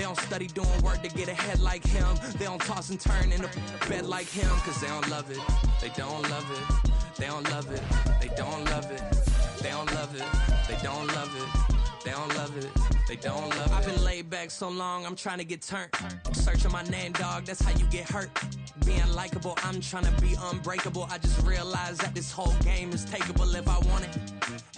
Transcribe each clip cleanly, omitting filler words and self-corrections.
don't study doing work to get ahead like him. They don't toss and turn in a bed like him. Cause they don't love it, they don't love it. They don't love it, they don't love it. They don't love it, they don't love it. They don't love it, they don't love it. I've been laid back so long, I'm trying to get turned. Searching my name, dog, that's how you get hurt. Being likable, I'm trying to be unbreakable. I just realized that this whole game is takeable if I want it.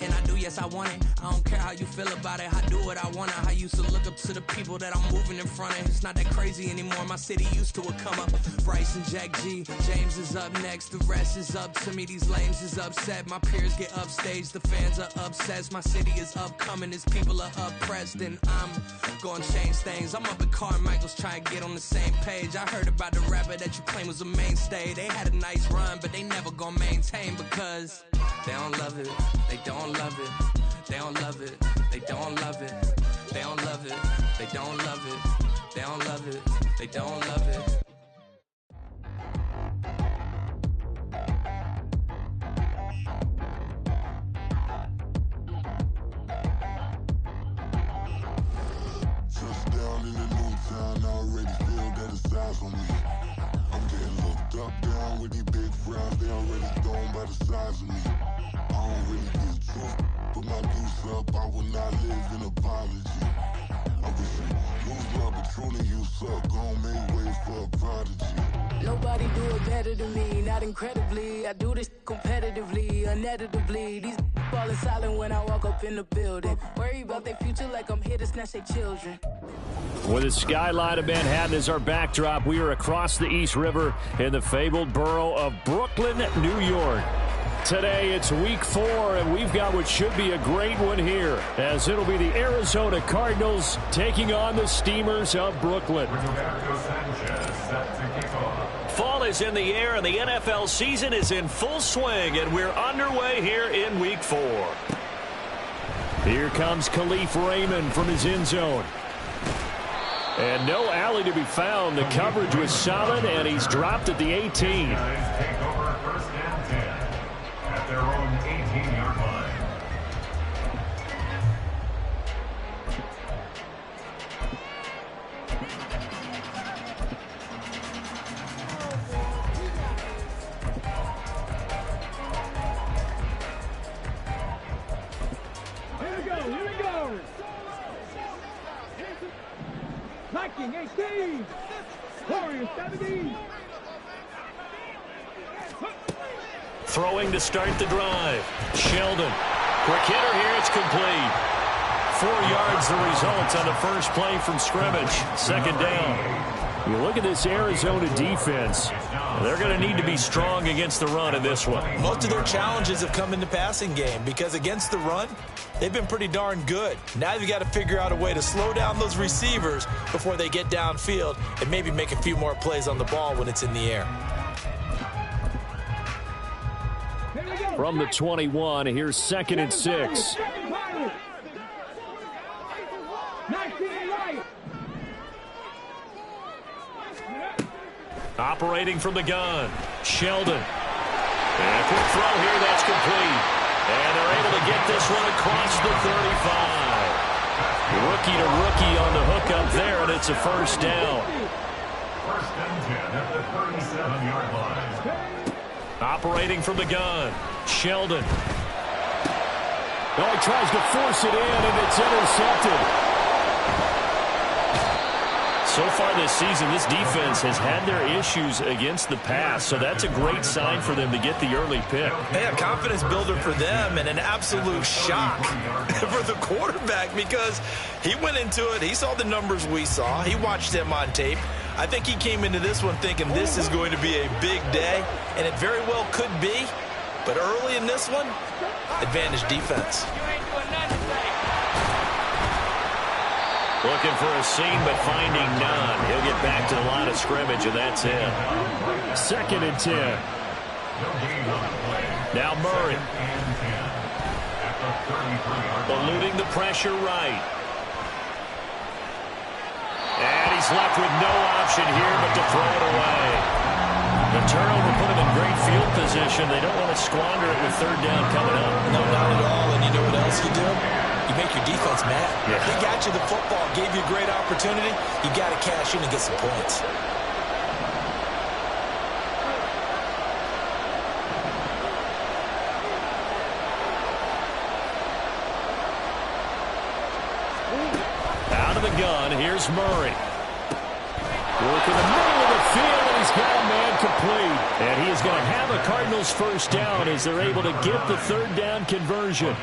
And I do, yes, I want it. I don't care how you feel about it, I do what I want to. I used to look up to the people that I'm moving in front of. It's not that crazy anymore, my city used to a come up. Bryce and Jack G, James is up next. The rest is up to me, these lames is upset. My peers get upstage, the fans are obsessed. My city is upcoming, its people are oppressed. And I'm gonna change things. I'm up at Carmichael's trying to get on the same page. I heard about the rapper that you claim was a mainstay. They had a nice run, but they never gonna maintain because they don't love it, they don't love it, they don't love it, they don't love it, they don't love it, they don't love it, they don't love it, they don't love it. Touchdown in the new town, I already feel that it's eyes on me. I'm getting looked up, down with these big frowns, they already thrown by the size of me. I don't really get truth, put my deuce up, I will not live in apology. I wish you lose my Patron and you suck, gon' make way for a prodigy. Nobody do it better than me, not incredibly. I do this competitively, uneditably. These falling silent when I walk up in the building. Worry about their future like I'm here to snatch their children. With the skyline of Manhattan as our backdrop, we are across the East River in the fabled borough of Brooklyn, New York. Today, it's week 4, and we've got what should be a great one here, as it'll be the Arizona Cardinals taking on the Steamers of Brooklyn. Fall is in the air, and the NFL season is in full swing, and we're underway here in week 4. Here comes Khalif Raymond from his end zone. And no alley to be found. The coverage was solid, and he's dropped at the 18. Take over first and 10 at their own 18-yard line. Here we go. Viking 18. Warriors 17. Throwing to start the drive. Sheldon. Quick hitter here. It's complete. 4 yards the result on the first play from scrimmage. Second down. You look at this Arizona defense. They're going to need to be strong against the run in this one. Most of their challenges have come in the passing game because against the run, they've been pretty darn good. Now you've got to figure out a way to slow down those receivers before they get downfield and maybe make a few more plays on the ball when it's in the air. From the 21, here's 2nd and 6. Operating from the gun. Sheldon. And a quick throw here. That's complete. And they're able to get this one across the 35. Rookie to rookie on the hook up there, and it's a first down. First and 10 at the 37-yard line. Operating from the gun. Sheldon. Oh, he tries to force it in, and it's intercepted. So far this season, this defense has had their issues against the pass, so that's a great sign for them to get the early pick. Hey, a confidence builder for them and an absolute shock for the quarterback because he went into it. He saw the numbers we saw. He watched them on tape. I think he came into this one thinking this is going to be a big day, and it very well could be. But early in this one, advantage defense. Looking for a seam, but finding none. He'll get back to the line of scrimmage, and that's it. 2nd and 10. Now Murray. Eluding the pressure right. And he's left with no option here but to throw it away. The turnover put him in great field position. They don't want to squander it with 3rd down coming up. No, not at all. And you know what else you do? you make your defense mad. Yeah. They got you the football, gave you a great opportunity. You got to cash in and get some points. Out of the gun, here's Murray. Working the middle of the field, and he's got a man complete. And he is going to have a Cardinals first down as they're able to get the third down conversion.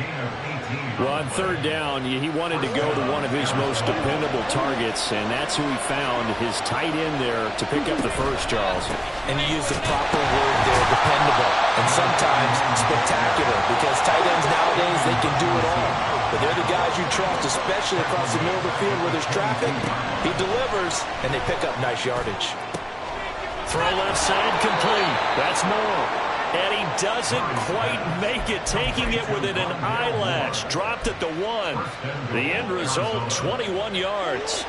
Well, on third down, he wanted to go to one of his most dependable targets, and that's who he found, his tight end there, to pick up the first, Charles. And you use the proper word there, dependable, and sometimes spectacular, because tight ends nowadays, they can do it all. But they're the guys you trust, especially across the middle of the field where there's traffic. He delivers, and they pick up nice yardage. Throw left side complete. That's Moore. And he doesn't quite make it, taking it within an eyelash. Dropped at the 1. The end result, 21 yards.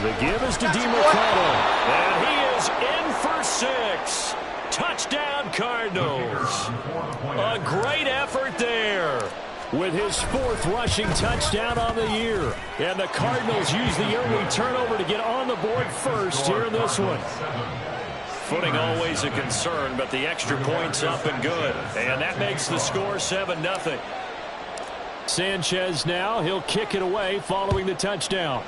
The give is to DeMarcado, and he is in for 6. Touchdown, Cardinals. A great effort there with his 4th rushing touchdown on the year. And the Cardinals use the early turnover to get on the board first here in this one. Footing always a concern, but the extra point's up and good. And that makes the score 7-0. Sanchez now, he'll kick it away following the touchdown.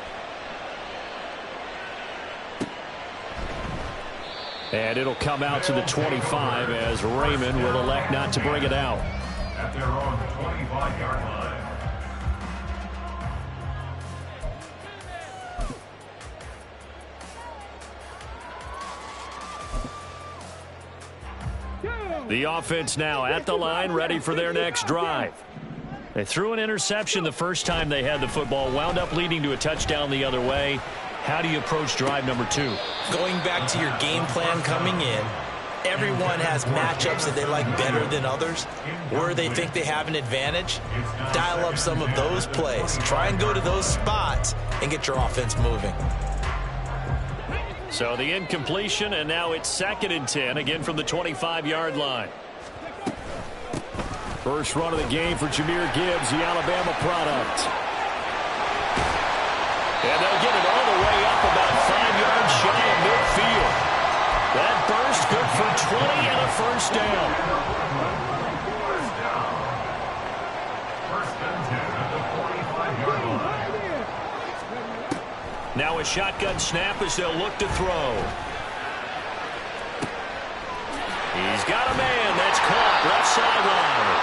And it'll come out to the 25 as Raymond will elect not to bring it out. At their own 25-yard line. The offense now at the line, ready for their next drive. They threw an interception the first time they had the football, wound up leading to a touchdown the other way. How do you approach drive number 2? Going back to your game plan coming in, everyone has matchups that they like better than others, where they think they have an advantage. Dial up some of those plays. Try and go to those spots and get your offense moving. So the incompletion, and now it's 2nd and 10, again from the 25-yard line. First run of the game for Jahmyr Gibbs, the Alabama product. And they'll get it all the way up about 5 yards shy of midfield. That burst good for 20 and a first down. First and 10 at the 45-yard line. Now a shotgun snap as they'll look to throw. He's got a man. That's caught left sideline.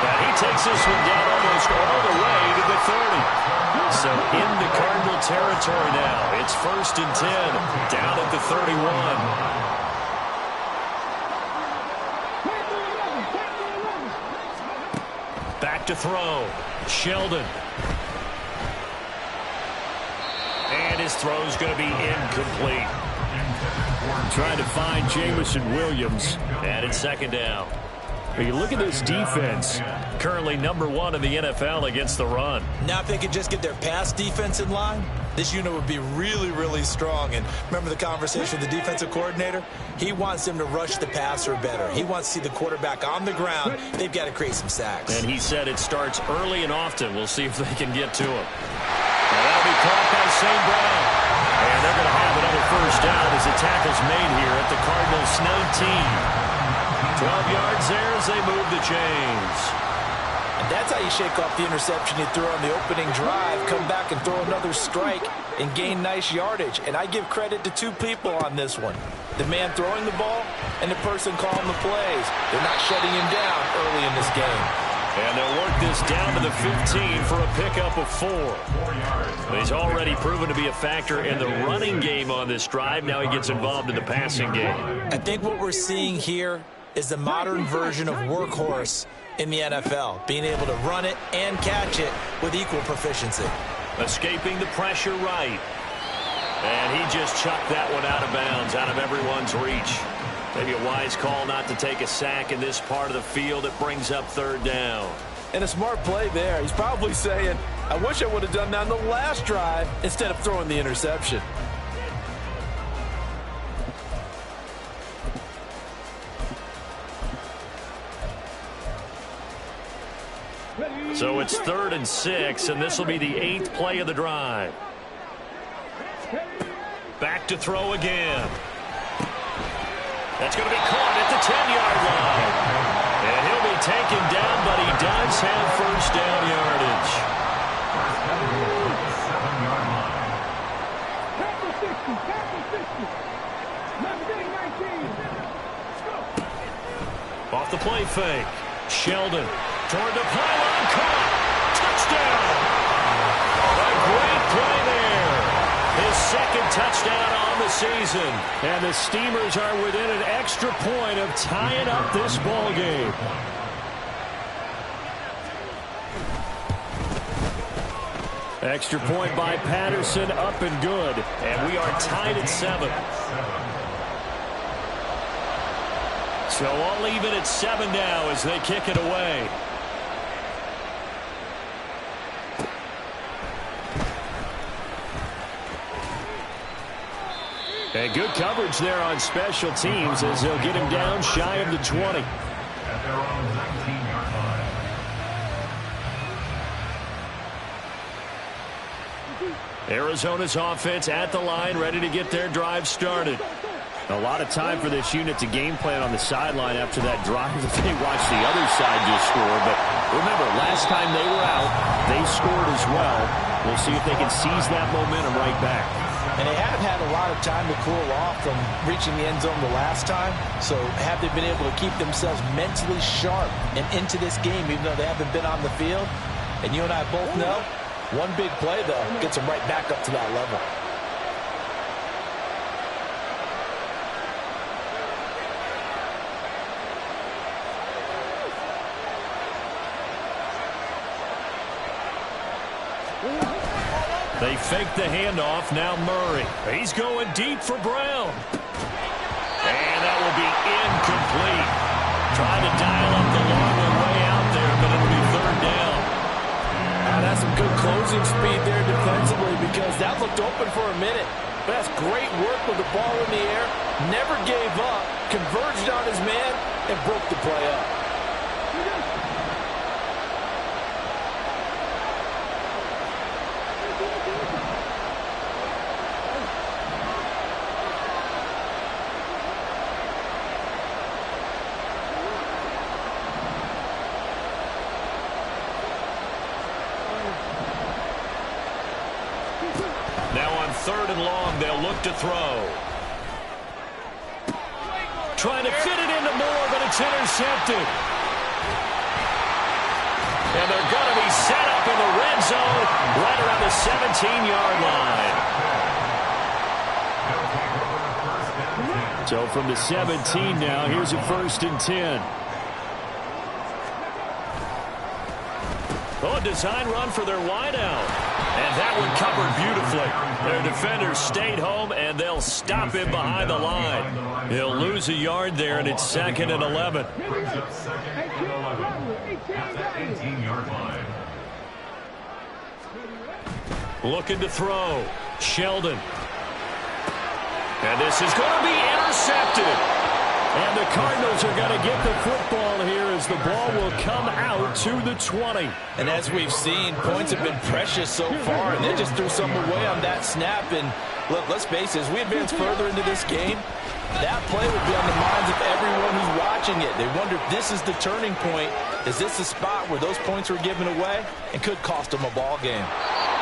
And he takes this one down almost all the way to the 30. So into Cardinal territory now. It's 1st and 10, down at the 31. Back to throw. Sheldon. And his throw's going to be incomplete. Trying to find Jamison Williams. And it's 2nd down. You look at this defense, currently number 1 in the NFL against the run. Now if they could just get their pass defense in line, this unit would be really, really strong. And remember the conversation with the defensive coordinator? He wants them to rush the passer better. He wants to see the quarterback on the ground. They've got to create some sacks. And he said it starts early and often. We'll see if they can get to him. And that'll be caught by St. Brown. And they're going to have another first down as the tackle's made here at the Cardinals' 19. 12 yards there as they move the chains. And that's how you shake off the interception you threw on the opening drive, come back and throw another strike and gain nice yardage. And I give credit to 2 people on this one. The man throwing the ball and the person calling the plays. They're not shutting him down early in this game. And they'll work this down to the 15 for a pickup of 4. He's already proven to be a factor in the running game on this drive. Now he gets involved in the passing game. I think what we're seeing here is the modern version of workhorse in the NFL, being able to run it and catch it with equal proficiency. Escaping the pressure right. And he just chucked that one out of bounds, out of everyone's reach. Maybe a wise call not to take a sack in this part of the field. It brings up 3rd down. And a smart play there. He's probably saying, I wish I would have done that on the last drive instead of throwing the interception. So it's 3rd and 6, and this will be the 8th play of the drive. Back to throw again. That's going to be caught at the 10-yard line. And he'll be taken down, but he does have first down yardage. Off the play fake. Sheldon toward the pylon, caught. Touchdown. A great play there. His 2nd touchdown on the season. And the Steamers are within an extra point of tying up this ball game. Extra point by Patterson, up and good. And we are tied at 7. So I'll leave it at 7 now as they kick it away. And good coverage there on special teams as they'll get him down shy of the 20. At their own 19-yard line. Arizona's offense at the line, ready to get their drive started. A lot of time for this unit to game plan on the sideline after that drive that they watched the other side just score. But remember, last time they were out, they scored as well. We'll see if they can seize that momentum right back. And they have had a lot of time to cool off from reaching the end zone the last time. So have they been able to keep themselves mentally sharp and into this game, even though they haven't been on the field? And you and I both know, one big play, though, gets them right back up to that level. They fake the handoff. Now Murray. He's going deep for Brown. And that will be incomplete. Trying to dial up the long way out there, but it'll be 3rd down. That's some good closing speed there defensively because that looked open for a minute. That's great work with the ball in the air. Never gave up. Converged on his man and broke the play up. Now on 3rd and long, they'll look to throw. Trying to fit it into Moore, but it's intercepted. And they're going to be set up in the red zone right around the 17-yard line. So from the 17 now, here's a 1st and 10. Oh, a design run for their wideout. And that one covered beautifully. Their defenders stayed home, and they'll stop him behind the line. He'll lose a yard there, and it's 2nd and 11. Brings up 2nd and 11 at the 18-yard line. Looking to throw. Sheldon. And this is going to be intercepted. And the Cardinals are going to get the football here as the ball will come out to the 20. And as we've seen, points have been precious so far, and they just threw some away on that snap. And look, let's face it, as we advance further into this game, that play would be on the minds of everyone who's watching it. They wonder if this is the turning point. Is this the spot where those points were given away and could cost them a ball game?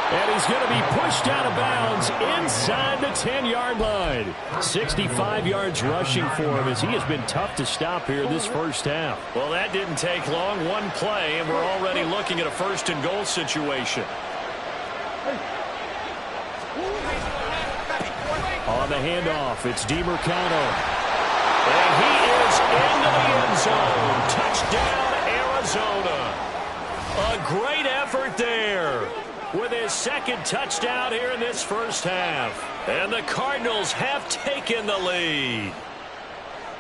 And he's going to be pushed out of bounds inside the 10-yard line. 65 yards rushing for him as he has been tough to stop here this first half. Well, that didn't take long. One play, and we're already looking at a 1st and goal situation. On the handoff, it's DiMercado. And he is into the end zone. Touchdown, Arizona. A great effort there with his 2nd touchdown here in this first half. And the Cardinals have taken the lead.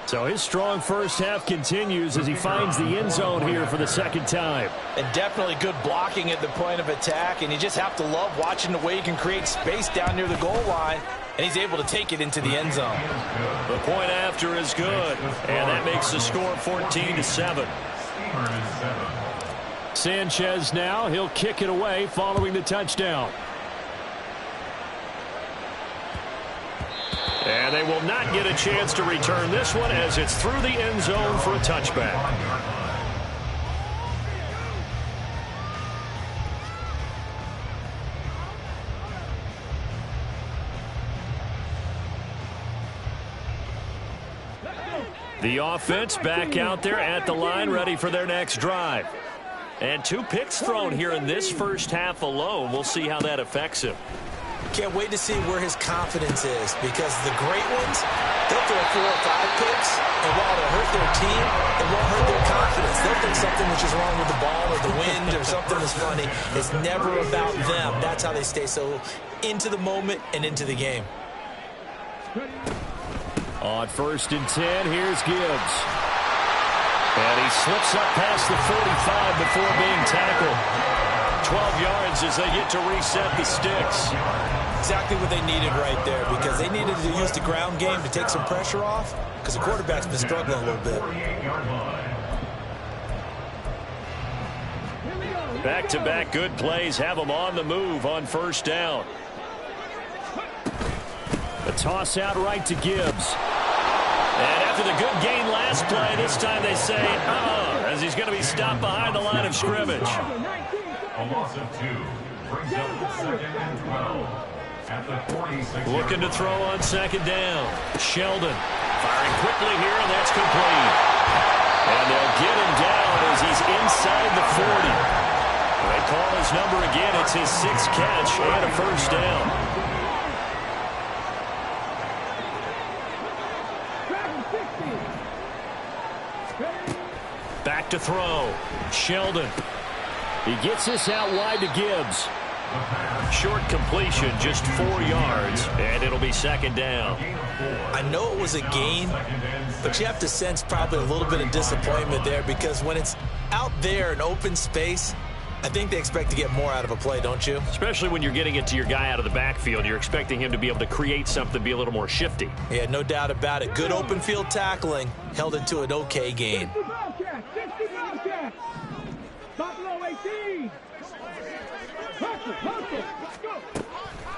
So his strong first half continues as he finds the end zone here for the 2nd time. And definitely good blocking at the point of attack, and you just have to love watching the way he can create space down near the goal line, and he's able to take it into the end zone. The point after is good, and that makes the score 14-7. Sanchez now. He'll kick it away following the touchdown. And they will not get a chance to return this one as it's through the end zone for a touchback. The offense back out there at the line, ready for their next drive. And 2 picks thrown here in this first half alone. We'll see how that affects him. Can't wait to see where his confidence is, because the great ones, they'll throw 4 or 5 picks, and while they'll hurt their team, it won't hurt their confidence. They'll think something was just wrong with the ball or the wind or something is funny. It's never about them. That's how they stay so into the moment and into the game. On 1st and 10, here's Gibbs. And he slips up past the 45 before being tackled. 12 yards as they get to reset the sticks. Exactly what they needed right there, because they needed to use the ground game to take some pressure off, because the quarterback's been struggling a little bit. Back-to-back good plays have them on the move on 1st down. A toss out right to Gibbs. And after the good gain last play, this time they say, as he's going to be stopped behind the line of scrimmage. A loss of 2 brings up 2nd and 12 at the 46. Looking to throw on 2nd down. Sheldon firing quickly here, and that's complete. And they'll get him down as he's inside the 40. They call his number again. It's his 6th catch and a 1st down. Back to throw. Sheldon. He gets this out wide to Gibbs. Short completion, just 4 yards, and it'll be 2nd down. I know it was a gain, but you have to sense probably a little bit of disappointment there, because when it's out there in open space, I think they expect to get more out of a play, don't you? Especially when you're getting it to your guy out of the backfield. You're expecting him to be able to create something, be a little more shifty. Yeah, no doubt about it. Good open field tackling, held it to an okay gain.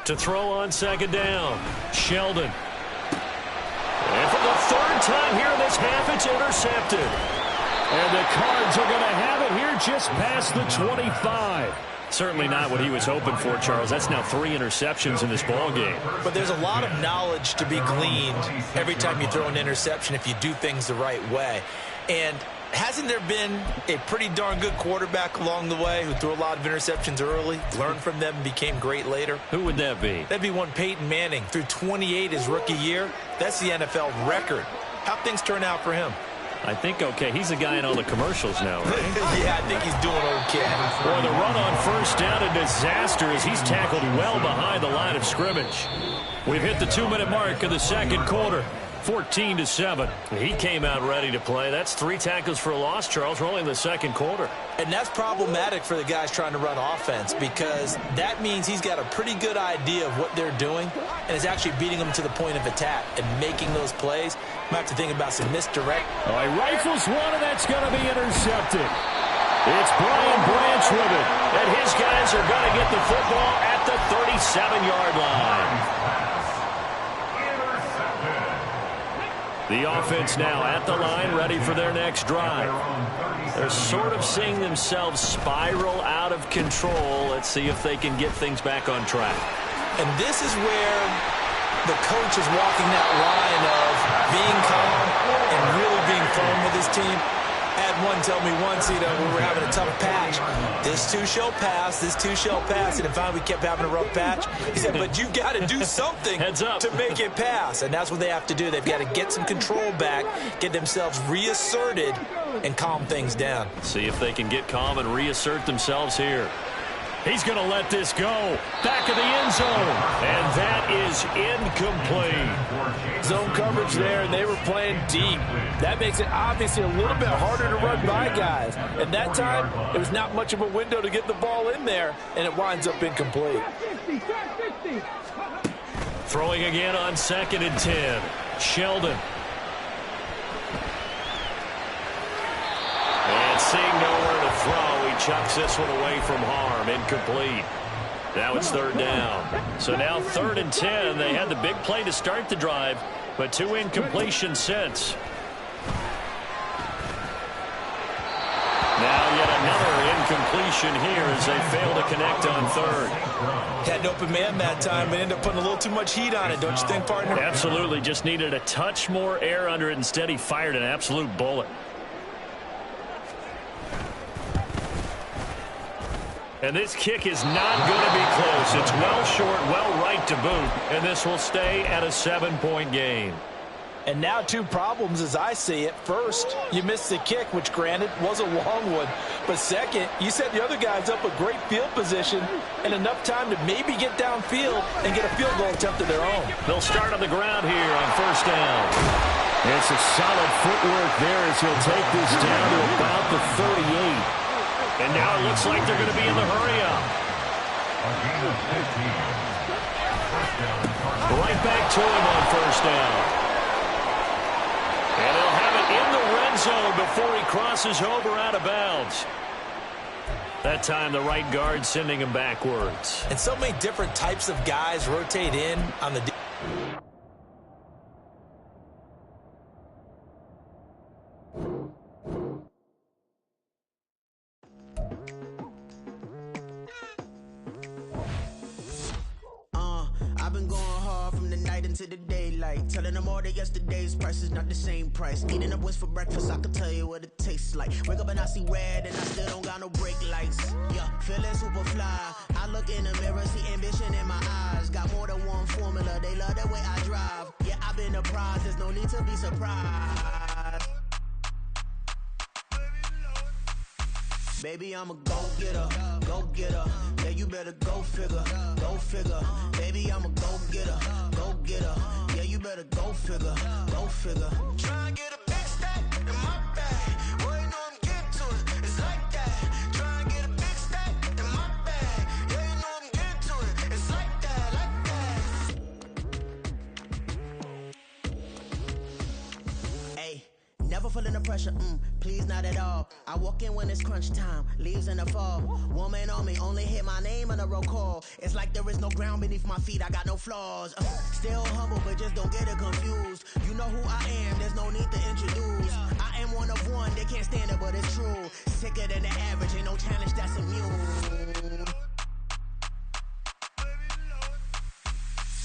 To throw on 2nd down, Sheldon. And for the 3rd time here in this half, it's intercepted. And the Cards are going to have it here just past the 25. Certainly not what he was hoping for, Charles. That's now 3 interceptions in this ball game. But there's a lot of knowledge to be gleaned every time you throw an interception if you do things the right way. And hasn't there been a pretty darn good quarterback along the way who threw a lot of interceptions early, learned from them, and became great later? Who would that be? That'd be one Peyton Manning. Threw 28 his rookie year. That's the NFL record. How'd things turn out for him? I think okay. He's the guy in all the commercials now, right? Yeah, I think he's doing okay. Boy, the run on 1st down, a disaster as he's tackled well behind the line of scrimmage. We've hit the 2-minute mark of the 2nd quarter. 14-7. He came out ready to play. That's 3 tackles for a loss, Charles. We're only in the 2nd quarter. And that's problematic for the guys trying to run offense, because that means he's got a pretty good idea of what they're doing and is actually beating them to the point of attack and making those plays. Might have to think about some misdirect. Oh, he rifles one, and that's going to be intercepted. It's Brian Branch with it, and his guys are going to get the football at the 37-yard line. The offense now at the line, ready for their next drive. They're sort of seeing themselves spiral out of control. Let's see if they can get things back on track. And this is where the coach is walking that line of being calm and really being firm with his team. I had one tell me once, we were having a tough patch. This too shall pass, this too shall pass. And finally we kept having a rough patch. He said, but you got to do something to make it pass. And that's what they have to do. They've got to get some control back, get themselves reasserted, and calm things down. See if they can get calm and reassert themselves here. He's going to let this go. Back of the end zone. And that is incomplete. Zone coverage there, and they were playing deep. That makes it obviously a little bit harder to run by guys. And that time, there was not much of a window to get the ball in there, and it winds up incomplete. Throwing again on 2nd and 10. Sheldon. And seeing nowhere to throw, he chucks this one away from harm. Incomplete. Now it's third down. So now 3rd and 10. They had the big play to start the drive, but 2 incompletions since. Now yet another incompletion here as they fail to connect on 3rd. Had an open man that time, but ended up putting a little too much heat on it, don't you think, partner? Absolutely. Just needed a touch more air under it. Instead, he fired an absolute bullet. And this kick is not going to be close. It's well short, well right to boot, and this will stay at a 7-point game. And now 2 problems as I see it. First, you missed the kick, which granted was a long one. But second, you set the other guys up a great field position and enough time to maybe get downfield and get a field goal attempt of their own. They'll start on the ground here on 1st down. It's a solid footwork there as he'll take this down to about the 38. And now it looks like they're going to be in the hurry-up. Right back to him on 1st down. And he'll have it in the red zone before he crosses over out of bounds. That time the right guard sending him backwards. And so many different types of guys rotate in on the... I've been going hard from the night into the daylight, telling them all that yesterday's price is not the same price. Eating up wings for breakfast, I can tell you what it tastes like. Wake up and I see red and I still don't got no brake lights. Yeah, feeling super fly. I look in the mirror, see ambition in my eyes. Got more than one formula, they love the way I drive. Yeah, I've been apprised, there's no need to be surprised. Baby, I'm a go-getter, go-getter. Yeah, you better go figure, go figure. Baby, I'm a go-getter, go-getter. Yeah, you better go figure, go figure. Try and get a big stack in my bag. Boy, you know I'm getting to it, it's like that. Try and get a big stack in my bag. Yeah, you know I'm getting to it, it's like that, like that. Hey, never feeling the pressure, please not at all. I walk in when it's crunch time, leaves in the fall. Woman on me, only hit my name on a roll call. It's like there is no ground beneath my feet, I got no flaws. Still humble, but just don't get it confused. You know who I am, there's no need to introduce. I am one of one, they can't stand it, but it's true. Sicker than the average, ain't no challenge that's immune.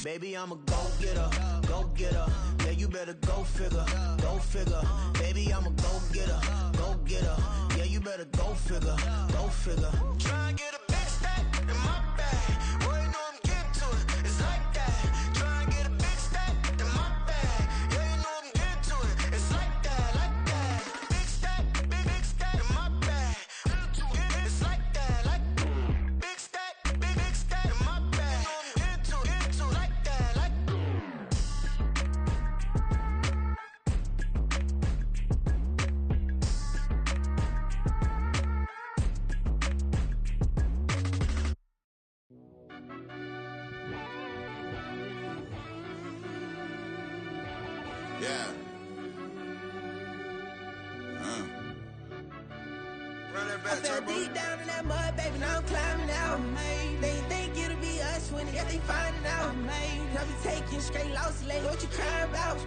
Baby, I'm a go-getter, go-getter. Yeah, you better go figure, go figure. Baby, I'm a go-getter, go-getter. Yeah, you better go figure, go figure. Try and get a big stack in my bag. Boy, you know I'm getting to it, it's like that. Try and get a big stack in my bag. Yeah, you know I'm getting to it, it's like that, like that. Big stack in my bag. It's like that, like big stack in my bag. Into like that, like. Yeah. Run that back, I fell Turbo. deep down in that mud, baby, now I'm climbing out. They think it'll be us when they finding out. I be taking straight losses lately, what you crying about?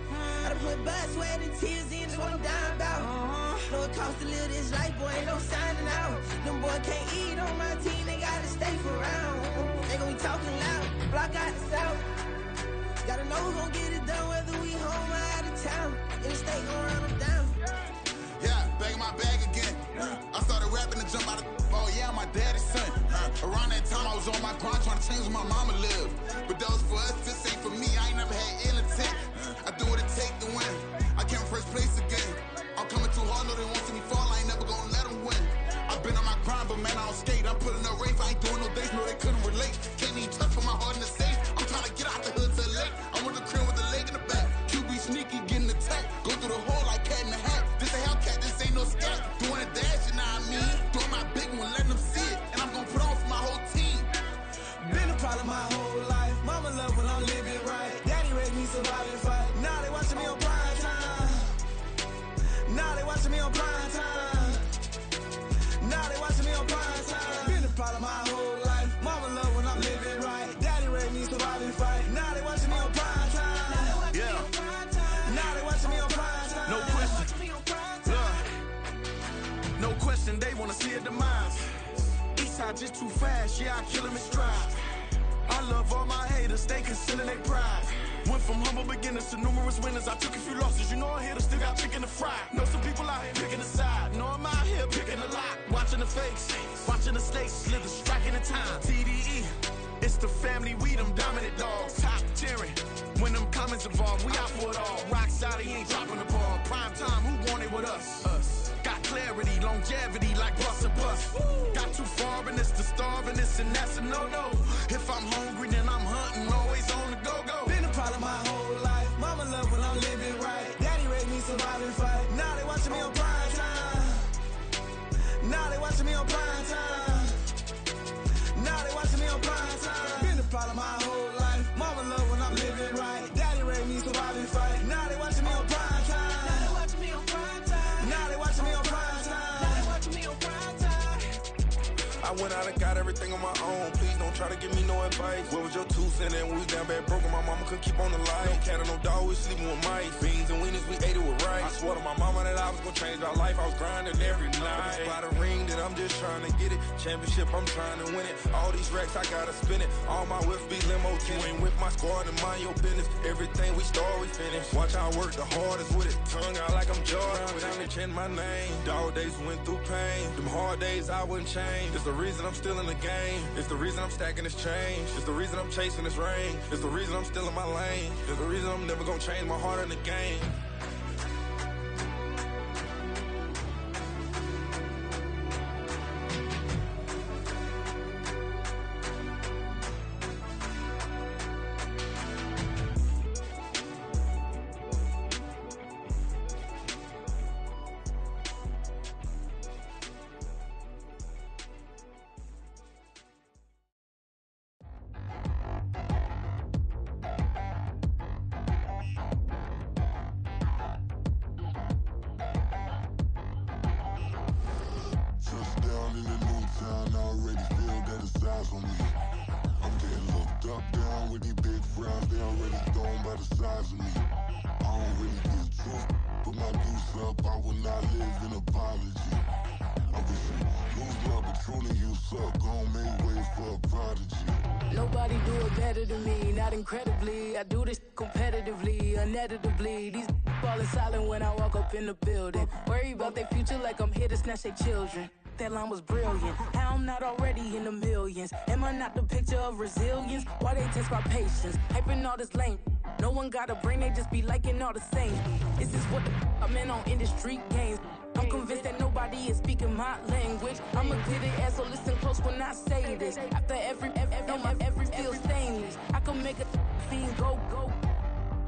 I done put blood, sweat, and tears in, that's what I'm dying about. Know it costs to live this life, boy, ain't no signing out. Them boy can't eat on my team, they gotta stay for round. They gon' be talking loud, block out the south. Gotta know who gon' get it done, whether we home or out of town. In the state gon' run them down. Yeah, back in my bag again. I started rapping to jump out of. Oh yeah, I'm my daddy's son. Around that time I was on my grind trying to change where my mama lived. But that was for us, this ain't for me. I ain't never had ill intent. I do what it take to win. I came first place again. I'm coming too hard, no they won't see me fall. I ain't never gonna let them win. I've been on my grind, but man I don't skate. I'm putting up race, I ain't doing no days, no they couldn't relate. Can't even touch for my heart in the safe. I'm trying to get out the hood to the lake. I'm with the crib with the leg in the back. QB sneaky, getting attacked. Go through the hole like cat in the hat. This a Hellcat, this ain't no scat. Doing a dash, you know what I mean? Doing my big one, letting them see it. And I'm gonna put on for my whole team. Been a problem my whole life. Mama love when I'm living right. Daddy raised me survive and fight. Now they watching me on prime time. Now they watching me on prime time. Now they watching me on prime wanna see a demise. Eastside just too fast, yeah, I kill him in stride. I love all my haters, they concealing their pride. Went from humble beginners to numerous winners. I took a few losses, you know I'm here to still got chicken to fry. Know some people out here picking a side. Know I'm out here picking a lot. Watching the fakes, watching the snakes slither, striking the time. TDE, it's the family, we them dominant dogs. Top tiering, when them comments involved, we out for it all. Rock solid, he ain't dropping the ball. Prime time, who want it with us? Got clarity, longevity, like bust a bust. Got too far and it's the starving, this and that's a no-no. If I'm hungry, then I'm hunting, always on the go-go. Been a problem my whole life. Mama love when I'm living right. Daddy raised me survive and fight. Now they watching me on prime time. Now they watching me on prime time. Now they watching me on prime time. Been a problem my whole life. Mama love when I'm living right. Daddy raised me survive and fight. Now they watching me on prime time. Now they watching me on prime time. Now they watching me on prime time. Now they watching me on prime time. I went out and got everything on my own. Please don't try to give me no advice. What was your 2 cents and when we was down bad broke and my mama couldn't keep on the light? No cat or no dog, we sleeping with mice. Beans and weenies, we ate it with rice. I swore to my mama that I was gonna change our life. I was grinding every night. By the ring that I'm just trying to get it. Championship, I'm trying to win it. All these racks, I gotta spin it. All my whips be limo 10. You ain't with my squad and mind your business. Everything we start, we finish. Watch how I work the hardest with it. Tongue out like I'm Jordan. Without me change my name. Dog days went through pain. Them hard days I wouldn't change. It's the reason I'm still in the game. It's the reason I'm stacking this change. It's the reason I'm chasing this rain. It's the reason I'm still in my lane. It's the reason I'm never gonna change my heart in the game. Nobody do it better than me, not incredibly. I do this competitively, uneditably. These falling silent when I walk up in the building. Worry about their future like I'm here to snatch their children. That line was brilliant. How I'm not already in the millions? Am I not the picture of resilience? Why they test my patience? Hyping all this lame. No one got a brain, they just be liking all the same. This is what the I'm in on industry games. I'm convinced that nobody is speaking my language. I'ma clear their ass, so listen close when I say this. After every feel stainless. I can make a fiend go.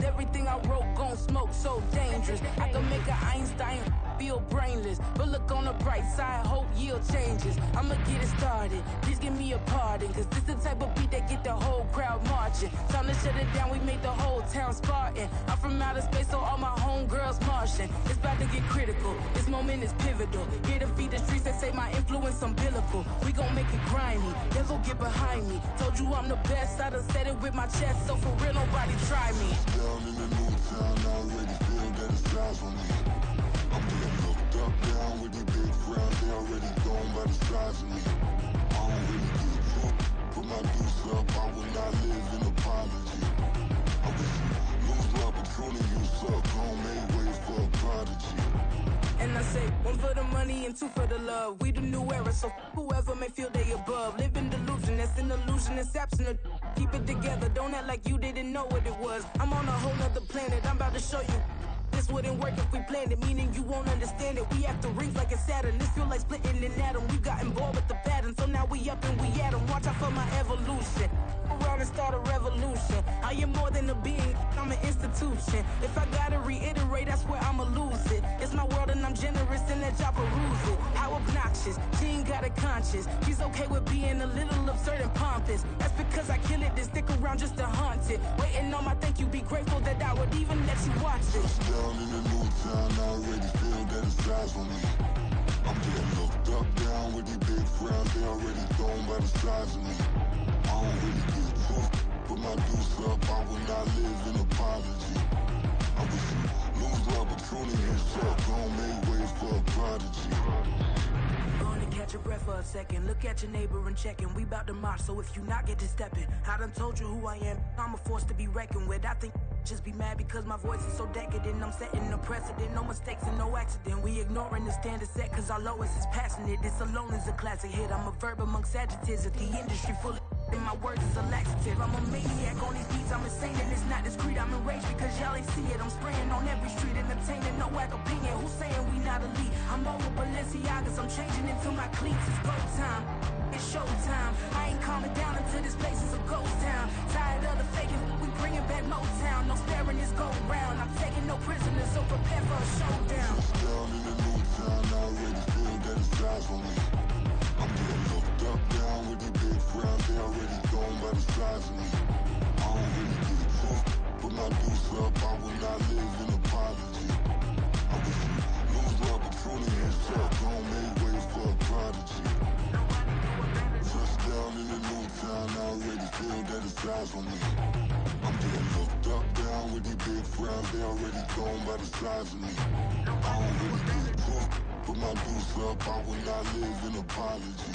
Everything I wrote gon' smoke, so dangerous. I can make an Einstein feel brainless. But look on the bright side, hope yield changes. I'ma get it started, please give me a pardon. Cause this the type of beat that get the whole crowd marching. Time to shut it down, we made the whole town Spartan. I'm from outer space, so all my homegirls Martian. It's about to get critical, this moment is pivotal. Here to feed the streets that say my influence umbilical. We gon' make it grimy, never get behind me. Told you I'm the best, I done said it with my chest. So for real, nobody try me. Down in the new town, I already feel that it's eyes on me. I'm getting looked up, down with these big crowds. They already gone by the size of me. I don't really get drunk, put my deuce up. I will not live in apology. I wish you lose love, but truly you suck. Gon' make way for a prodigy. And I say, 1 for the money and 2 for the love. We the new era, so whoever may feel they above. Live in delusion, that's an illusion, it's absent. Keep it together, don't act like you didn't know what it was. I'm on a whole nother planet, I'm about to show you. This wouldn't work if we planned it, meaning you won't understand it. We after rings like a Saturn, this feel like splitting an atom. We got involved with the pattern, so now we up and we at 'em. Watch out for my evolution. Around and start a revolution. I am more than a being, I'm an institution. If I gotta reiterate, that's where I'ma lose it. It's my world and I'm generous and let y'all peruse it. How obnoxious, she ain't got a conscience. She's okay with being a little absurd and pompous. That's because I kill it, then stick around just to haunt it. Waiting on my thank you, be grateful that I would even let you watch it. Down in the new town, I already feel that it's eyes on me. I'm getting looked up, down with these big crowds. They already gone by the size of me. I don't really get drunk, put my deuce up. I will not live in apology. I wish you lose love, but truly you suck. Gon' make way for a prodigy. your breath for a second. Look at your neighbor and check him. We bout to march, so if you not get to stepping. I done told you who I am. I'm a force to be reckoned with. I think just be mad because my voice is so decadent. I'm setting a precedent. No mistakes and no accident. We ignoring the standard set because our lowest is passionate. This alone is a classic hit. I'm a verb amongst adjectives. If the industry full of and my words is a laxative. I'm a maniac on these beats. I'm insane and it's not discreet. I'm enraged because y'all ain't see it. I'm spraying on every street, entertaining no whack opinion. Who's saying we not elite? I'm over Balenciagas. I'm changing into my cleats. It's go time. It's showtime. I ain't calming down until this place is a ghost town. Tired of the faking. We bringing back Motown. No sparing this go round. I'm taking no prisoners, so prepare for a showdown. Down in the new town, I already feel that it's eyes on me. I'm getting looked up, down with these big frowns. They already gone by the size of me. I don't really get it tough, but my deuce up, I will not live in apology. I wish you lose my opportunity and shut. Don't make way for a prodigy. Touchdown in the new town, I already feel that it's eyes on me. I'm getting looked up, down with these big frowns. They already gone by the size of me. I don't really get it tough, but my deuce up, I will not live in apology.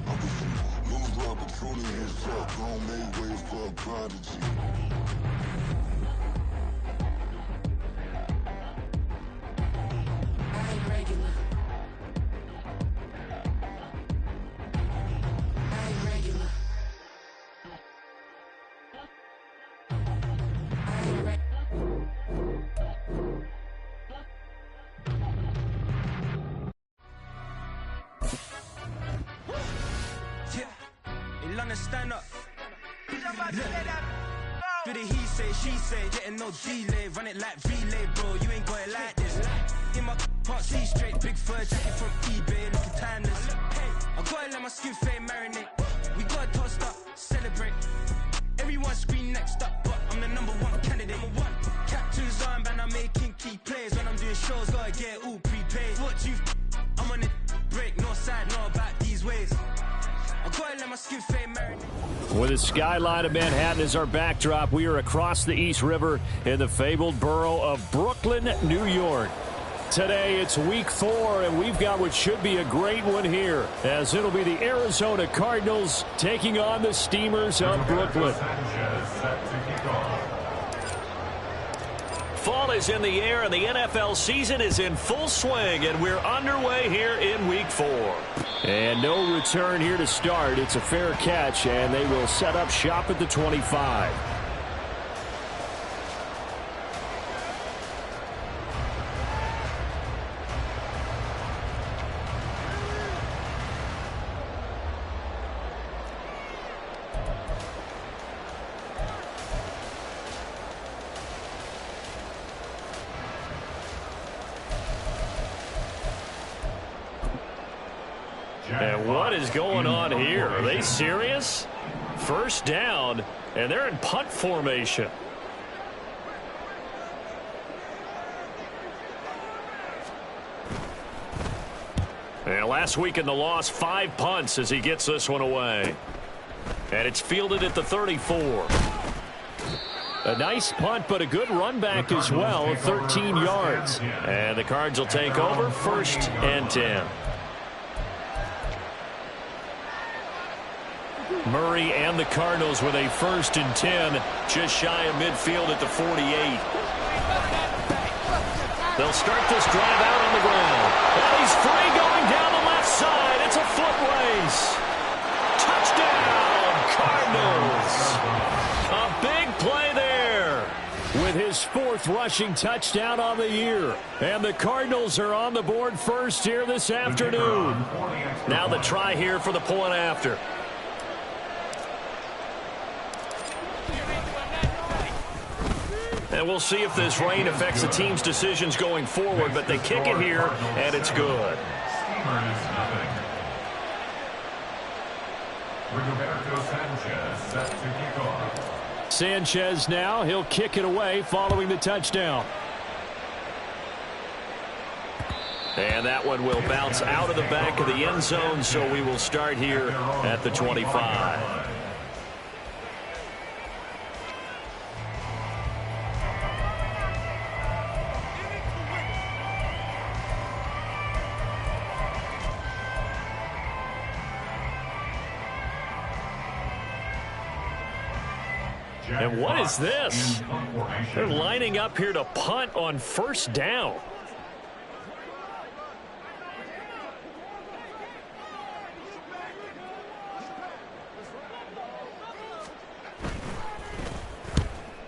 I wish you lose the opportunity and shut. Don't make way for a prodigy. I ain't regular. I ain't regular. I ain't regular. Yeah, in London, stand up. Do the he say, she say, getting no delay. Run it like relay, bro, you ain't got it like this. In my can't see straight, big fur jacket from eBay, looking timeless. I gotta let my skin fade marinate. We gotta toast up, celebrate. Everyone scream next up, but I'm the number one candidate. Captain's armband, I'm making key plays. When I'm doing shows, gotta get it all prepaid. What you I'm on it, break, no side, no about these ways. I gotta let my skin fade marinate. With the skyline of Manhattan as our backdrop, we are across the East River in the fabled borough of Brooklyn, New York. Today, it's week 4, and we've got what should be a great one here, as it'll be the Arizona Cardinals taking on the Steamers of Brooklyn. Fall is in the air, and the NFL season is in full swing, and we're underway here in week 4. And no return here to start. It's a fair catch, and they will set up shop at the 25. And what is going on here? Are they serious? First down, and they're in punt formation. And last week in the loss, 5 punts as he gets this one away. And it's fielded at the 34. A nice punt, but a good run back as well, 13 yards. And the Cards will take over, 1st and 10. Murray and the Cardinals with a 1st and 10, just shy of midfield at the 48. They'll start this drive out on the ground. And he's free going down the left side. It's a foot race. Touchdown, Cardinals. A big play there. With his 4th rushing touchdown on the year. And the Cardinals are on the board first here this afternoon. Now the try here for the point after. And we'll see if this rain affects the team's decisions going forward, but they kick it here, and it's good. Sanchez now, he'll kick it away following the touchdown. And that one will bounce out of the back of the end zone, so we will start here at the 25. And what is this? They're lining up here to punt on first down.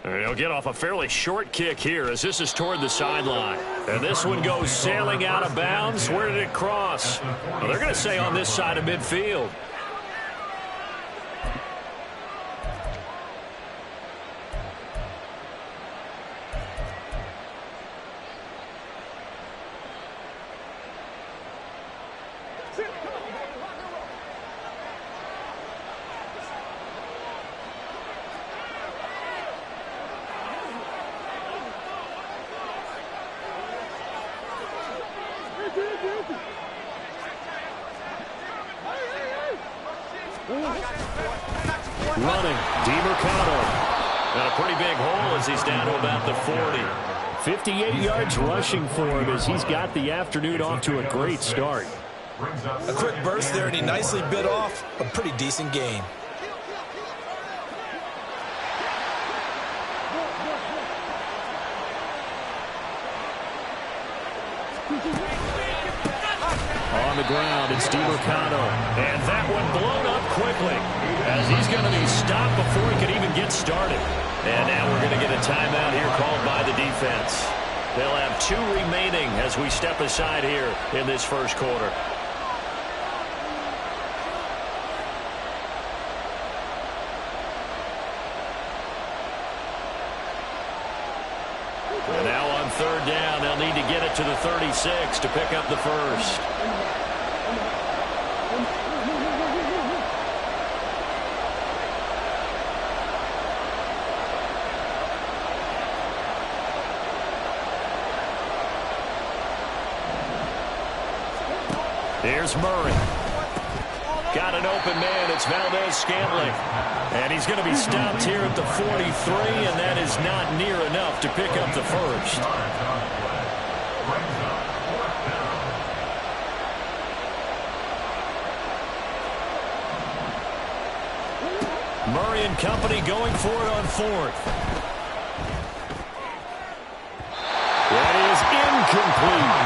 He'll get off a fairly short kick here as this is toward the sideline. And this one goes sailing out of bounds. Where did it cross? Well, they're going to say on this side of midfield. Running, DiMercado. And a pretty big hole as he's down to about the 40. 58 yards rushing for him as he's got the afternoon off to a great start. A quick burst there, and he nicely bit off a pretty decent gain. On the ground, it's DiMercado. And that one blown up quickly as he's going to be stopped before he could even get started. And now we're going to get a timeout here called by the defense. They'll have 2 remaining as we step aside here in this first quarter. And now on third down, they'll need to get it to the 36 to pick up the first. Here's Murray. Got an open man. It's Valdez-Scantling. And he's going to be stopped here at the 43, and that is not near enough to pick up the first. Murray and company going for it on fourth. That is incomplete.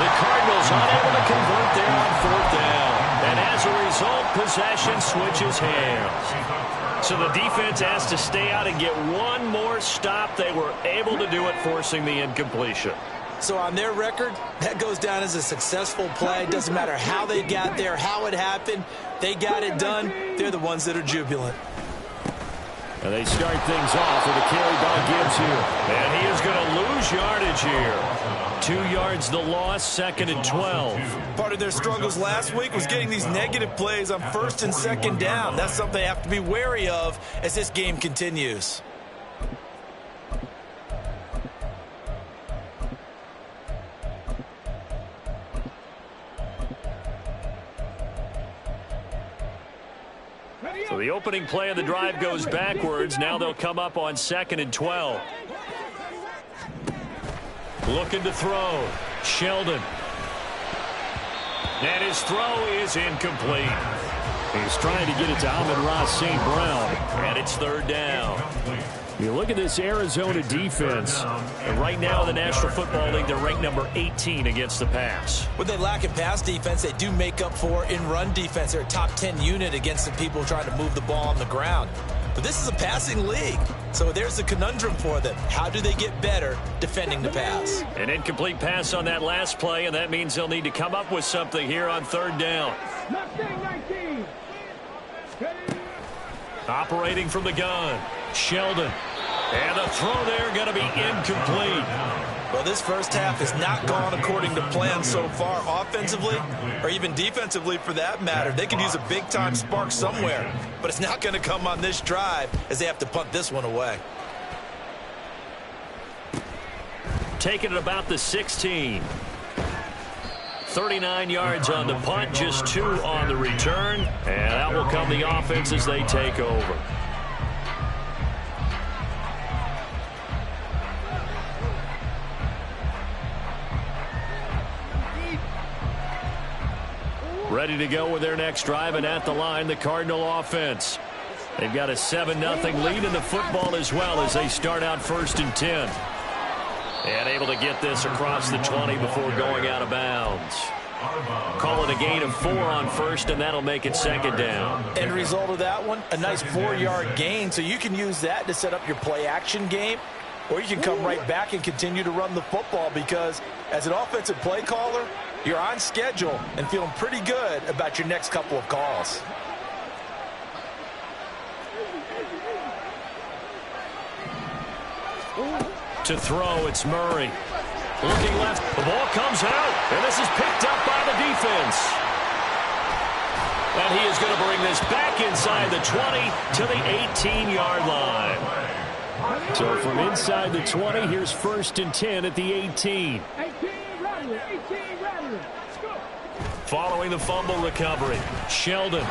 The Cardinals unable to convert there on fourth down. And as a result, possession switches hands. So the defense has to stay out and get one more stop. They were able to do it, forcing the incompletion. So on their record, that goes down as a successful play. Doesn't matter how they got there, how it happened. They got it done. They're the ones that are jubilant. And they start things off with a carry by Gibbs here. And he is going to lose yardage here. 2 yards the loss, 2nd and 12. Part of their struggles last week was getting these negative plays on 1st and 2nd down. That's something they have to be wary of as this game continues. So the opening play of the drive goes backwards. Now they'll come up on 2nd and 12. Looking to throw. Sheldon. And his throw is incomplete. He's trying to get it to Amon-Ra St. Brown. And it's 3rd down. You look at this Arizona defense. And right now in the National Football League, they're ranked number 18 against the pass. What they lack in pass defense, they do make up for in run defense. They're a top 10 unit against the people trying to move the ball on the ground. But this is a passing league. So there's a conundrum for them. How do they get better defending the pass? An incomplete pass on that last play, and that means they'll need to come up with something here on 3rd down. 19. Operating from the gun, Sheldon. And the throw there going to be incomplete. Well, this first half has not gone according to plan so far offensively or even defensively for that matter. They could use a big-time spark somewhere, but it's not going to come on this drive as they have to punt this one away. Taking it about the 16. 39 yards on the punt, just 2 on the return. And out will come the offense as they take over. Ready to go with their next drive, and at the line, the Cardinal offense. They've got a 7-0 lead in the football as well as they start out 1st and 10. And able to get this across the 20 before going out of bounds. Call it a gain of 4 on 1st, and that'll make it 2nd down. End result of that one, a nice 4-yard gain, so you can use that to set up your play-action game, or you can come right back and continue to run the football because as an offensive play caller, you're on schedule and feeling pretty good about your next couple of calls. To throw, it's Murray. Looking left, the ball comes out, and this is picked up by the defense. And he is going to bring this back inside the 20 to the 18-yard line. So from inside the 20, here's 1st and 10 at the 18. Following the fumble recovery, Sheldon.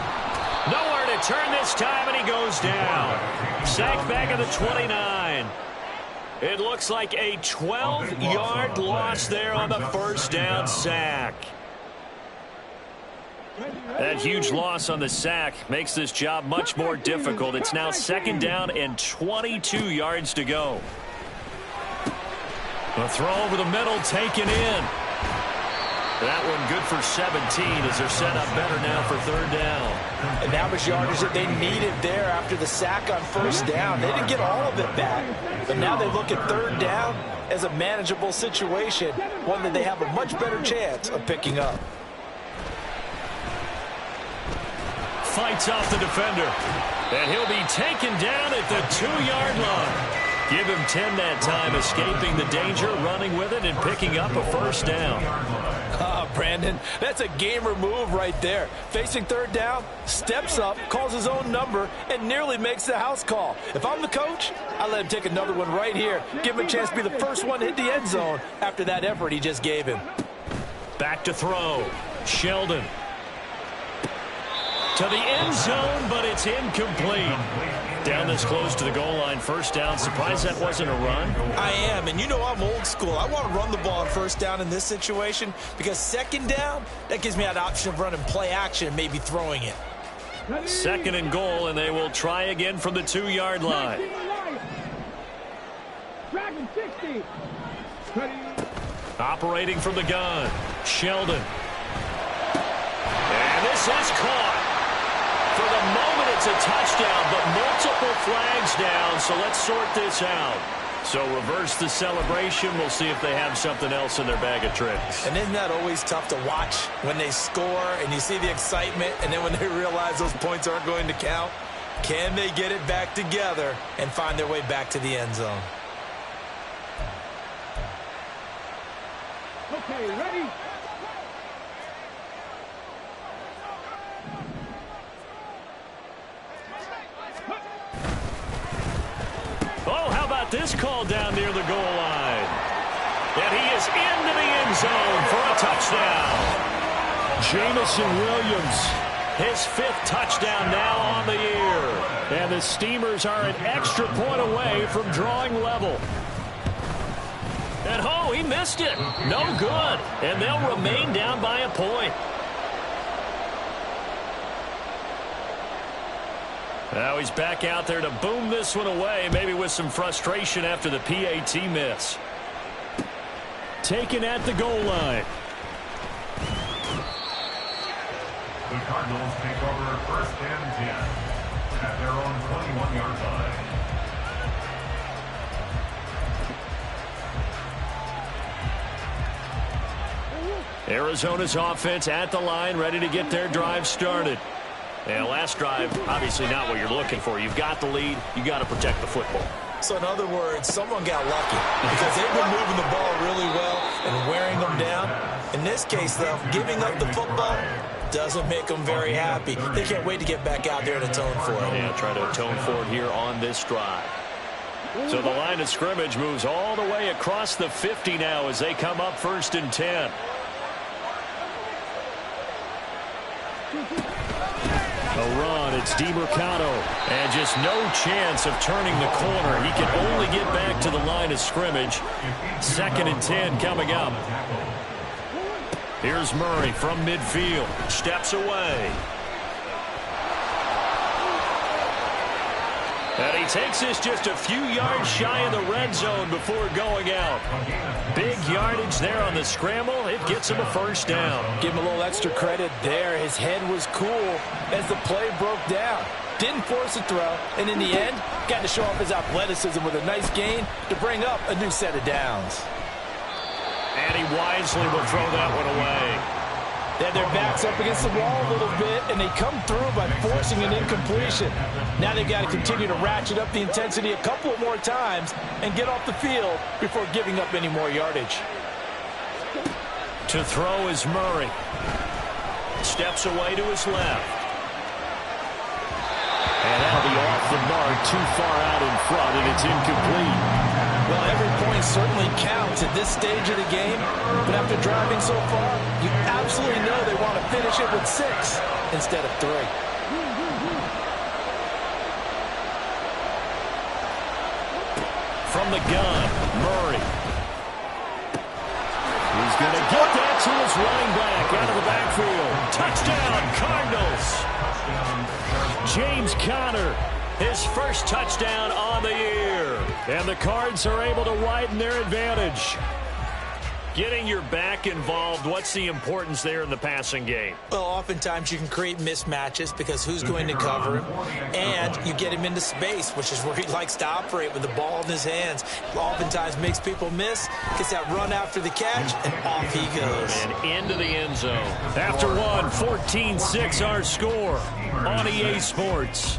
Nowhere to turn this time, and he goes down. Sacked back at the 29. It looks like a 12-yard loss there on the 1st down sack. That huge loss on the sack makes this job much more difficult. It's now 2nd down and 22 yards to go. A throw over the middle taken in. That one good for 17 as they're set up better now for 3rd down. And that was yardage that they needed there after the sack on 1st down. They didn't get all of it back, but now they look at 3rd down as a manageable situation, one that they have a much better chance of picking up. Fights off the defender, and he'll be taken down at the 2-yard line. Give him 10 that time, escaping the danger, running with it, and picking up a 1st down. Brandon, that's a gamer move right there. Facing 3rd down, steps up, calls his own number, and nearly makes the house call. If I'm the coach, I let him take another one right here. Give him a chance to be the first one to hit the end zone after that effort he just gave him. Back to throw. Sheldon. To the end zone, but it's incomplete. Down this close to the goal line, 1st down. Surprised that wasn't a run? I am, and you know I'm old school. I want to run the ball on 1st down in this situation because 2nd down, that gives me that option of running play action and maybe throwing it. 2nd and goal, and they will try again from the 2-yard line. Operating from the gun, Sheldon. And this is caught. For the moment, it's a touchdown, but multiple flags down, so let's sort this out. So reverse the celebration. We'll see if they have something else in their bag of tricks. And isn't that always tough to watch when they score and you see the excitement, and then when they realize those points aren't going to count? Can they get it back together and find their way back to the end zone? Okay, ready? Oh, how about this call down near the goal line? And he is into the end zone for a touchdown. Jamison Williams, his 5th touchdown now on the year. And the Steamers are an extra point away from drawing level. And oh, he missed it. No good. And they'll remain down by a point. Now he's back out there to boom this one away, maybe with some frustration after the PAT miss. Taken at the goal line. The Cardinals take over 1st and 10 at their own 21-yard line. Arizona's offense at the line, ready to get their drive started. And last drive, obviously not what you're looking for. You've got the lead. You got to protect the football. So in other words, someone got lucky because they've been moving the ball really well and wearing them down. In this case, though, giving up the football doesn't make them very happy. They can't wait to get back out there and atone for it. Yeah, try to atone for it here on this drive. So the line of scrimmage moves all the way across the 50 now as they come up 1st and 10. A run, it's DiMercado, and just no chance of turning the corner. He can only get back to the line of scrimmage. 2nd and 10 coming up. Here's Murray from midfield, steps away. And he takes this just a few yards shy of the red zone before going out. Big yardage there on the scramble. It gets him a first down. Give him a little extra credit there. His head was cool as the play broke down. Didn't force a throw, and in the end, got to show off his athleticism with a nice gain to bring up a new set of downs. And he wisely will throw that one away. They had their backs up against the wall a little bit, and they come through by forcing an incompletion. Now they've got to continue to ratchet up the intensity a couple more times and get off the field before giving up any more yardage. To throw is Murray. Steps away to his left. And that'll be off the mark, too far out in front, and it's incomplete. Well, every point certainly counts at this stage of the game, but after driving so far, you absolutely know they want to finish it with 6 instead of 3. From the gun, Murray. He's going to get that to his running back out of the backfield. Touchdown, Cardinals. James Conner, his first touchdown on the year. And the Cards are able to widen their advantage. Getting your back involved, what's the importance there in the passing game? Well, oftentimes you can create mismatches because who's going to cover him, and you get him into space, which is where he likes to operate with the ball in his hands. Oftentimes makes people miss, gets that run after the catch, and off he goes. And into the end zone. After one, 14-6 our score on EA Sports.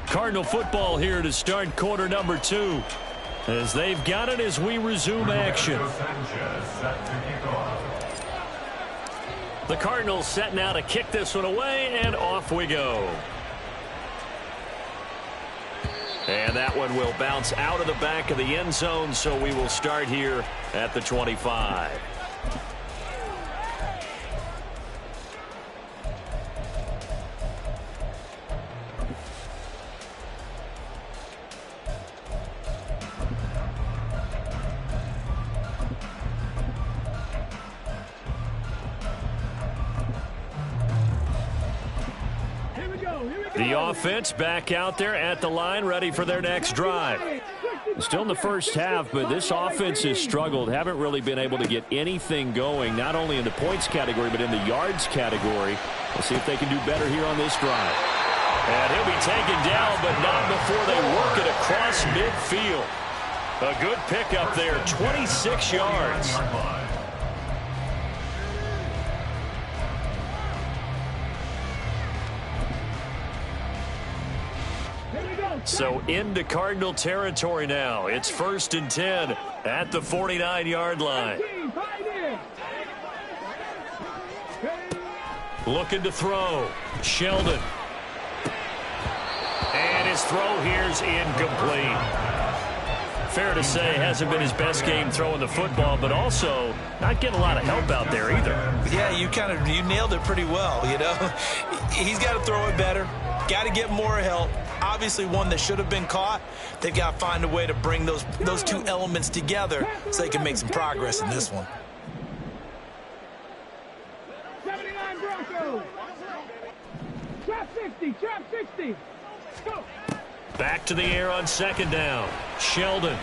Cardinal football here to start quarter number 2. As they've got it as we resume action. The Cardinals setting out to kick this one away, and off we go. And that one will bounce out of the back of the end zone, so we will start here at the 25. The offense back out there at the line, ready for their next drive. Still in the first half, but this offense has struggled. Haven't really been able to get anything going, not only in the points category, but in the yards category. We'll see if they can do better here on this drive. And he'll be taken down, but not before they work it across midfield. A good pickup there, 26 yards. So into Cardinal territory now. It's 1st and 10 at the 49-yard line. Looking to throw. Sheldon. And his throw here's incomplete. Fair to say, hasn't been his best game throwing the football, but also not getting a lot of help out there either. Yeah, you nailed it pretty well, you know. He's got to throw it better. Got to get more help. Obviously one that should have been caught. They've got to find a way to bring those two elements together so they can make some progress in this one. 79 Broncos. Trap 60, trap 60. Go. Back to the air on 2nd down. Sheldon.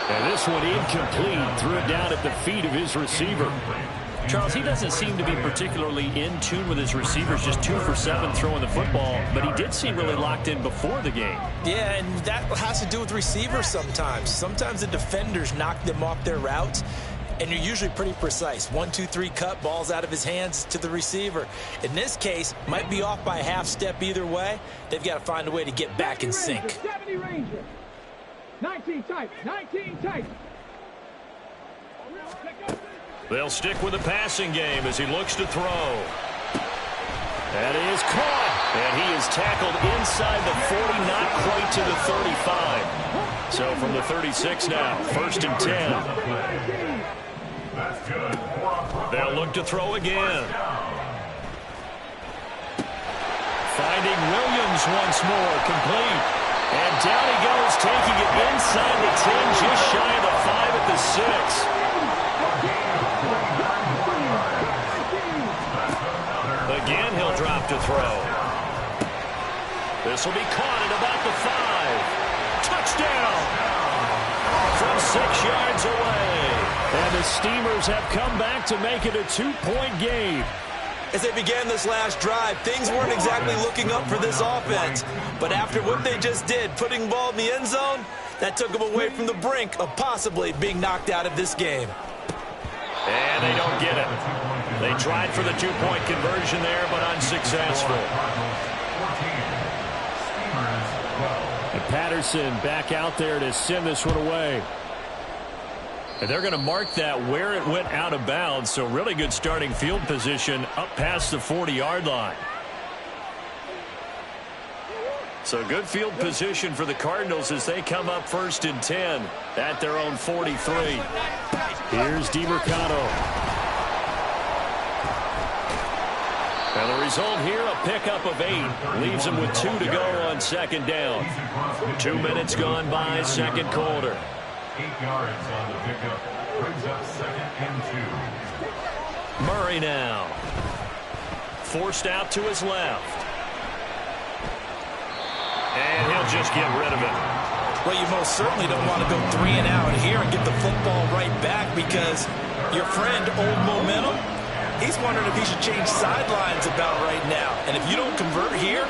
And this one incomplete. Threw it down at the feet of his receiver. Charles, he doesn't seem to be particularly in tune with his receivers, just 2 for 7 throwing the football, but he did seem really locked in before the game. Yeah, and that has to do with receivers sometimes. Sometimes the defenders knock them off their routes, and you're usually pretty precise. 1, 2, 3 cut, balls out of his hands to the receiver. In this case, might be off by a half step either way. They've got to find a way to get back in sync. 70 Ranger. 19 tight, 19 tight. They'll stick with the passing game as he looks to throw. That is caught. And he is tackled inside the 40, not quite to the 35. So from the 36 now, 1st and 10. They'll look to throw again. Finding Williams once more, complete. And down he goes, taking it inside the 10, just shy of the 5 at the 6. This will be caught at about the 5. Touchdown! From 6 yards away. And the Steamers have come back to make it a 2-point game. As they began this last drive, things weren't exactly looking up for this offense. But after what they just did, putting the ball in the end zone, that took them away from the brink of possibly being knocked out of this game. And they don't get it. They tried for the 2-point conversion there, but unsuccessful. And Patterson back out there to send this one away. And they're going to mark that where it went out of bounds, so really good starting field position up past the 40-yard line. So good field position for the Cardinals as they come up 1st and 10 at their own 43. Here's DiMercato. And the result here, a pickup of 8. Leaves them with 2 to go on 2nd down. 2 minutes gone by, 2nd quarter. 8 yards on the pickup. Brings up 2nd and 2. Murray now. Forced out to his left. And he'll just get rid of it. Well, you most certainly don't want to go 3 and out here and get the football right back because your friend, Old Momentum, he's wondering if he should change sidelines about right now. And if you don't convert here,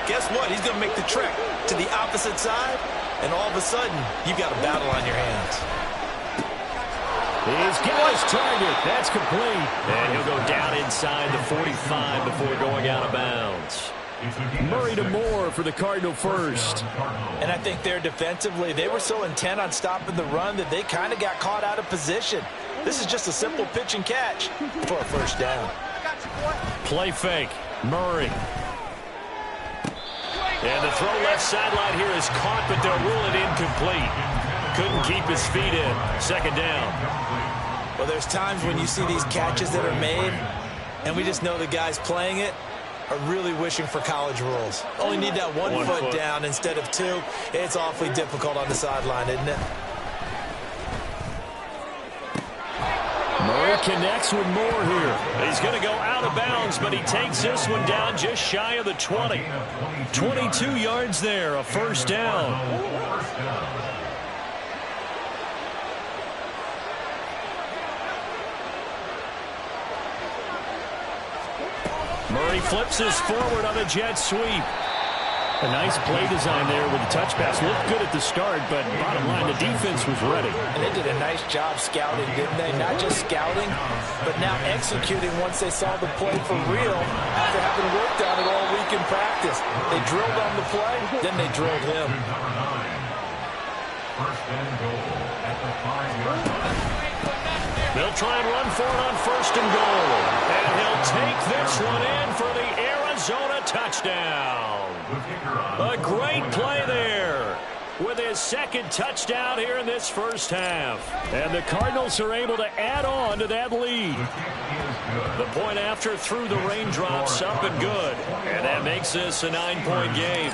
guess what? He's going to make the trek to the opposite side, and all of a sudden, you've got a battle on your hands. He's got his target. That's complete. And he'll go down inside the 45 before going out of bounds. Murray to Moore for the Cardinal first. And I think there defensively, they were so intent on stopping the run that they kind of got caught out of position. This is just a simple pitch and catch for a 1st down. Play fake. Murray. And the throw left sideline here is caught, but they'll rule it incomplete. Couldn't keep his feet in. 2nd down. Well, there's times when you see these catches that are made, and we just know the guys playing it are really wishing for college rules. Only need that one foot down instead of 2. It's awfully difficult on the sideline, isn't it? Murray connects with Moore here. He's going to go out of bounds, but he takes this one down just shy of the 20. 22 yards there, a 1st down. Murray flips this forward on a jet sweep. A nice play design there with the touch pass. Looked good at the start, but bottom line, the defense was ready. And they did a nice job scouting, didn't they? Not just scouting, but now executing once they saw the play for real after having worked on it all week in practice. They drilled on the play, then they drilled him. 1st and goal at the 5-yard line. They'll try and run for it on 1st and goal. And he'll take this one in for the Arizona touchdown. A great play there with his 2nd touchdown here in this 1st half. And the Cardinals are able to add on to that lead. The point after through the raindrops up and good. And that makes this a 9-point game.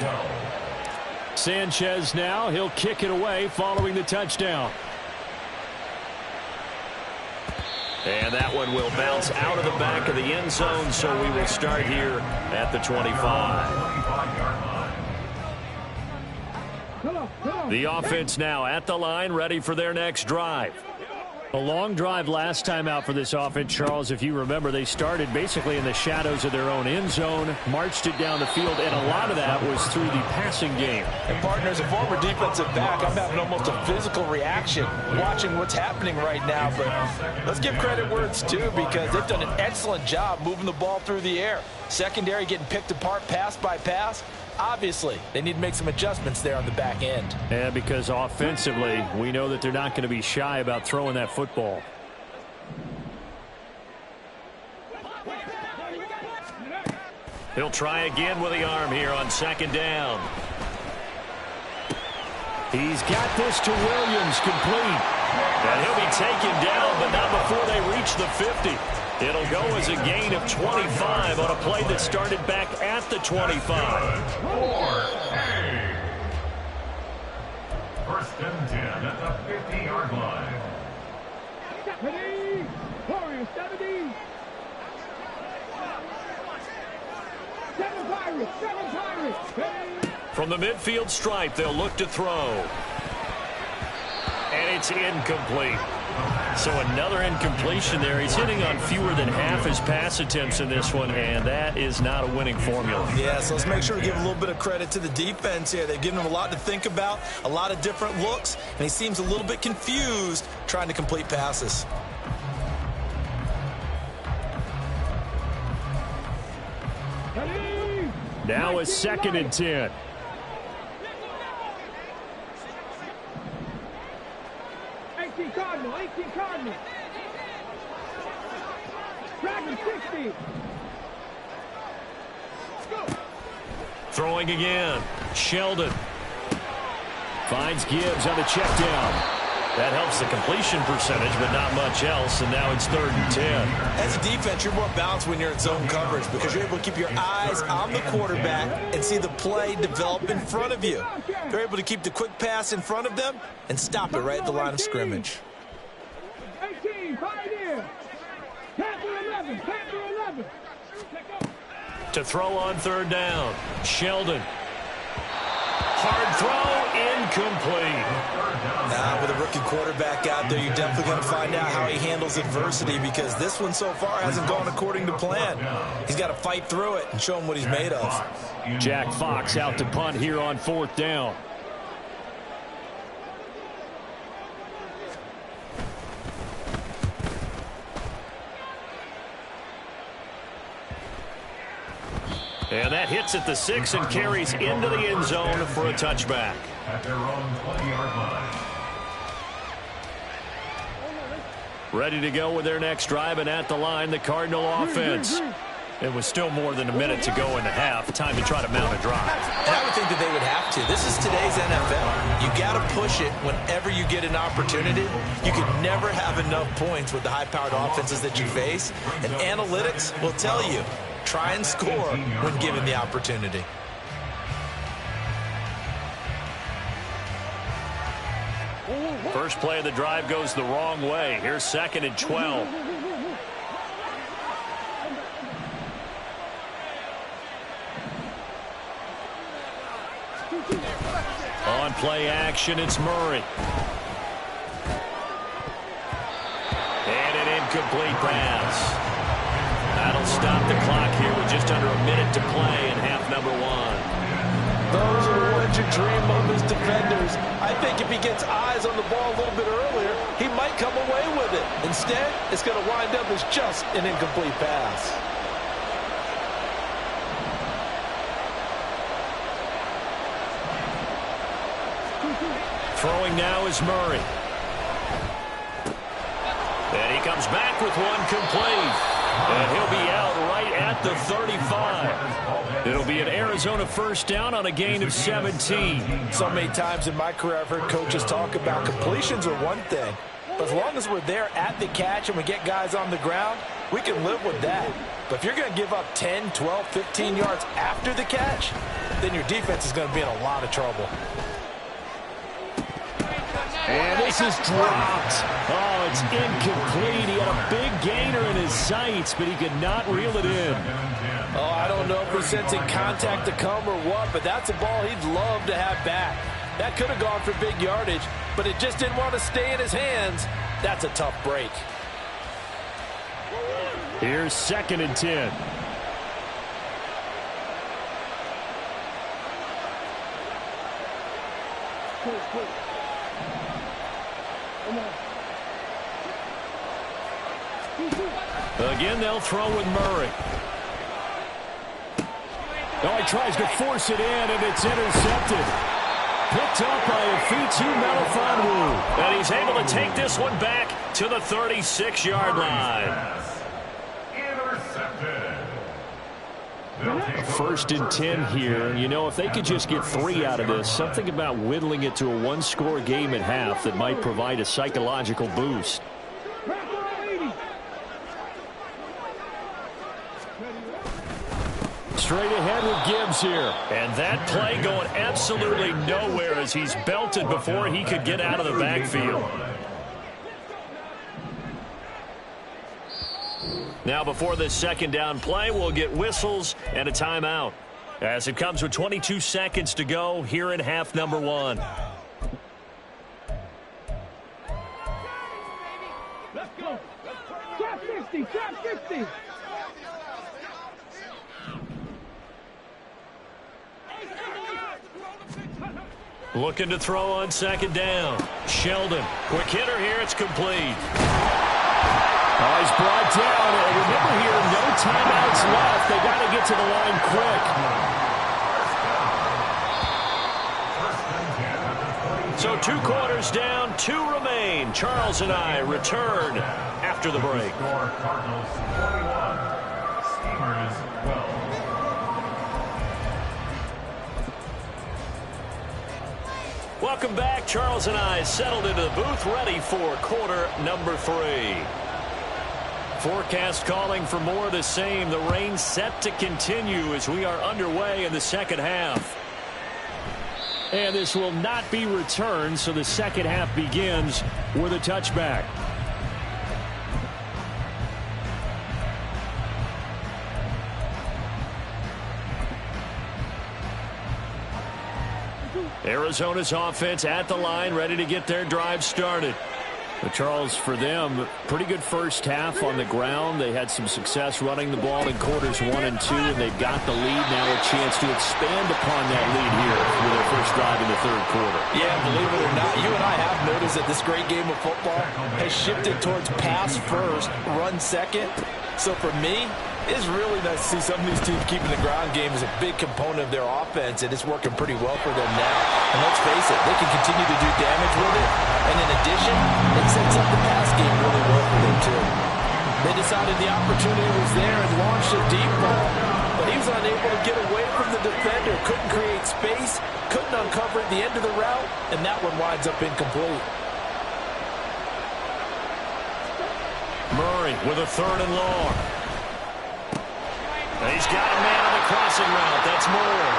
Sanchez now, he'll kick it away following the touchdown. And that one will bounce out of the back of the end zone, so we will start here at the 25. The offense now at the line, ready for their next drive. A long drive last time out for this offense, Charles. If you remember, they started basically in the shadows of their own end zone, marched it down the field, and a lot of that was through the passing game. And partners, a former defensive back, I'm having almost a physical reaction watching what's happening right now. But let's give credit where it's due because they've done an excellent job moving the ball through the air. Secondary getting picked apart pass by pass. Obviously, they need to make some adjustments there on the back end. Yeah, because offensively, we know that they're not going to be shy about throwing that football. He'll try again with the arm here on 2nd down. He's got this to Williams, complete. And he'll be taken down, but not before they reach the 50. It'll go as a gain of 25 on a play that started back at the 25. 1st and 10 at the 50-yard line. 70, 70, 75. From the midfield stripe, they'll look to throw. And it's incomplete. So another incompletion there. He's hitting on fewer than half his pass attempts in this one, and that is not a winning formula. Yeah, so let's make sure we give a little bit of credit to the defense here. They've given him a lot to think about, a lot of different looks, and he seems a little bit confused trying to complete passes. Now a 2nd and 10. Cardinal, 18 Cardinal. Dragon 60. Go. Throwing again. Sheldon finds Gibbs on the check down. That helps the completion percentage, but not much else, and now it's 3rd and 10. As a defense, you're more balanced when you're in zone coverage because you're able to keep your eyes on the quarterback and see the play develop in front of you. They're able to keep the quick pass in front of them and stop it right at the line of scrimmage. 18, Pioneer. Panther 11, Panther 11. To throw on 3rd down. Sheldon. Hard throw, incomplete. Now, with a rookie quarterback out there, you're definitely going to find out how he handles adversity because this one so far hasn't gone according to plan. He's got to fight through it and show him what he's made of. Jack Fox out to punt here on 4th down. And that hits at the 6 and carries into the end zone for a touchback. At their own 20-yard line. Ready to go with their next drive, and at the line, the Cardinal offense. It was still more than a minute to go in the half. Time to try to mount a drive. And I would think that they would have to. This is today's NFL. You got to push it whenever you get an opportunity. You can never have enough points with the high-powered offenses that you face. And analytics will tell you, try and score when given the opportunity. First play of the drive goes the wrong way. Here's 2nd and 12. On play action, it's Murray. And an incomplete pass. That'll stop the clock here with just under a minute to play in half number 1. Those are the ones you dream of as defenders. I think if he gets eyes on the ball a little bit earlier, he might come away with it. Instead, it's going to wind up as just an incomplete pass. Throwing now is Murray. And he comes back with one complete. And he'll be out right at the 35. It'll be an Arizona first down on a gain of 17. So many times in my career I've heard coaches talk about completions are one thing. But as long as we're there at the catch and we get guys on the ground, we can live with that. But if you're going to give up 10, 12, 15 yards after the catch, then your defense is going to be in a lot of trouble. And this is dropped. Oh, it's incomplete. He had a big gainer in his sights, but he could not reel it in. Oh, I don't know if he's sensing contact to come or what, but that's a ball he'd love to have back. That could have gone for big yardage, but it just didn't want to stay in his hands. That's a tough break. Here's 2nd and 10. Again, they'll throw with Murray. Oh, he tries to force it in, and it's intercepted. Picked up by Afitu Melifonwu. And he's able to take this one back to the 36-yard line. First and 10 here. You know, if they could just get 3 out of this, something about whittling it to a one-score game at half that might provide a psychological boost. Straight ahead with Gibbs here. And that play going absolutely nowhere as he's belted before he could get out of the backfield. Now before this 2nd down play, we'll get whistles and a timeout. As it comes with 22 seconds to go here in half number one. Let's go. Trap 60, trap 60. Looking to throw on second down. Sheldon, quick hitter here, it's complete. Oh, he's brought down. And remember here, no timeouts left. They got to get to the line quick. So 2 quarters down, 2 remain. Charles and I return after the break. Cardinals 41, Steelers 12. Welcome back. Charles and I settled into the booth, ready for quarter number 3. Forecast calling for more of the same. The rain set to continue as we are underway in the second half. And this will not be returned, so the second half begins with a touchback. Arizona's offense at the line, ready to get their drive started. But Charles, for them, pretty good first half on the ground. They had some success running the ball in quarters 1 and 2, and they've got the lead now, a chance to expand upon that lead here with their first drive in the third quarter. Yeah, believe it or not, you and I have noticed that this great game of football has shifted towards pass first, run second. So for me, it's really nice to see some of these teams keeping the ground game as a big component of their offense, and it's working pretty well for them now. And let's face it, they can continue to do damage with it, and in addition, it sets up the pass game really well for them too. They decided the opportunity was there and launched a deep ball, but he was unable to get away from the defender, couldn't create space, couldn't uncover at the end of the route, and that one winds up incomplete. Murray with a 3rd and long. He's got a man on the crossing route. That's Moore.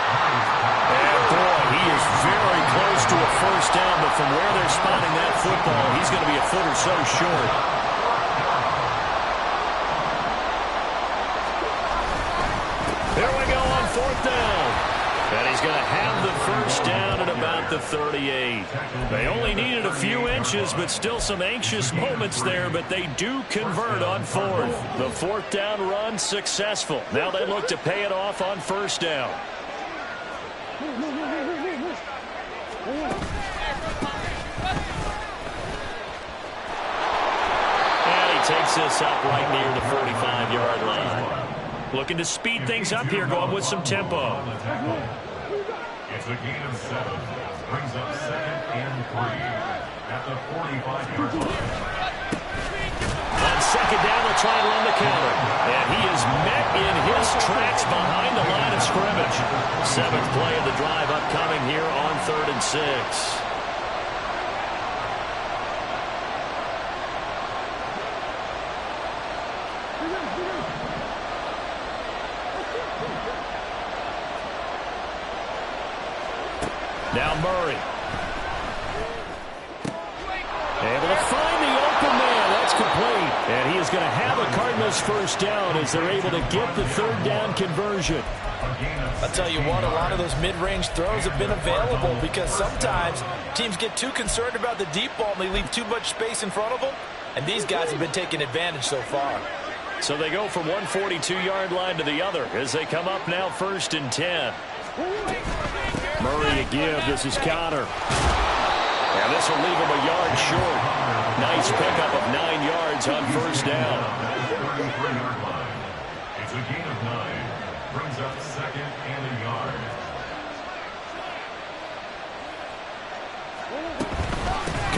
And boy, he is very close to a first down, but from where they're spotting that football, he's going to be a foot or so short. There we go on 4th down. And he's going to have the first down at about the 38. They only needed a few inches, but still some anxious moments there, but they do convert on 4th. The 4th down run successful. Now they look to pay it off on first down. And he takes this up right near the 45-yard line. Looking to speed things up here, going with some tempo. It's a gain of 7. Brings up 2nd and 3 at the 45-yard line. On second down, they'll try and run the counter. And he is met in his tracks behind the line of scrimmage. 7th play of the drive upcoming here on 3rd and 6. Now Murray. Able to find the open man. That's complete. And he is going to have a Cardinals first down as they're able to get the 3rd down conversion. I'll tell you what, a lot of those mid-range throws have been available because sometimes teams get too concerned about the deep ball and they leave too much space in front of them. And these guys have been taking advantage so far. So they go from one 42-yard line to the other as they come up now 1st and 10. Murray to give. This is Connor. And this will leave him a yard short. Nice pickup of 9 yards on first down. It's a gain of 9. Brings up 2nd and a yard.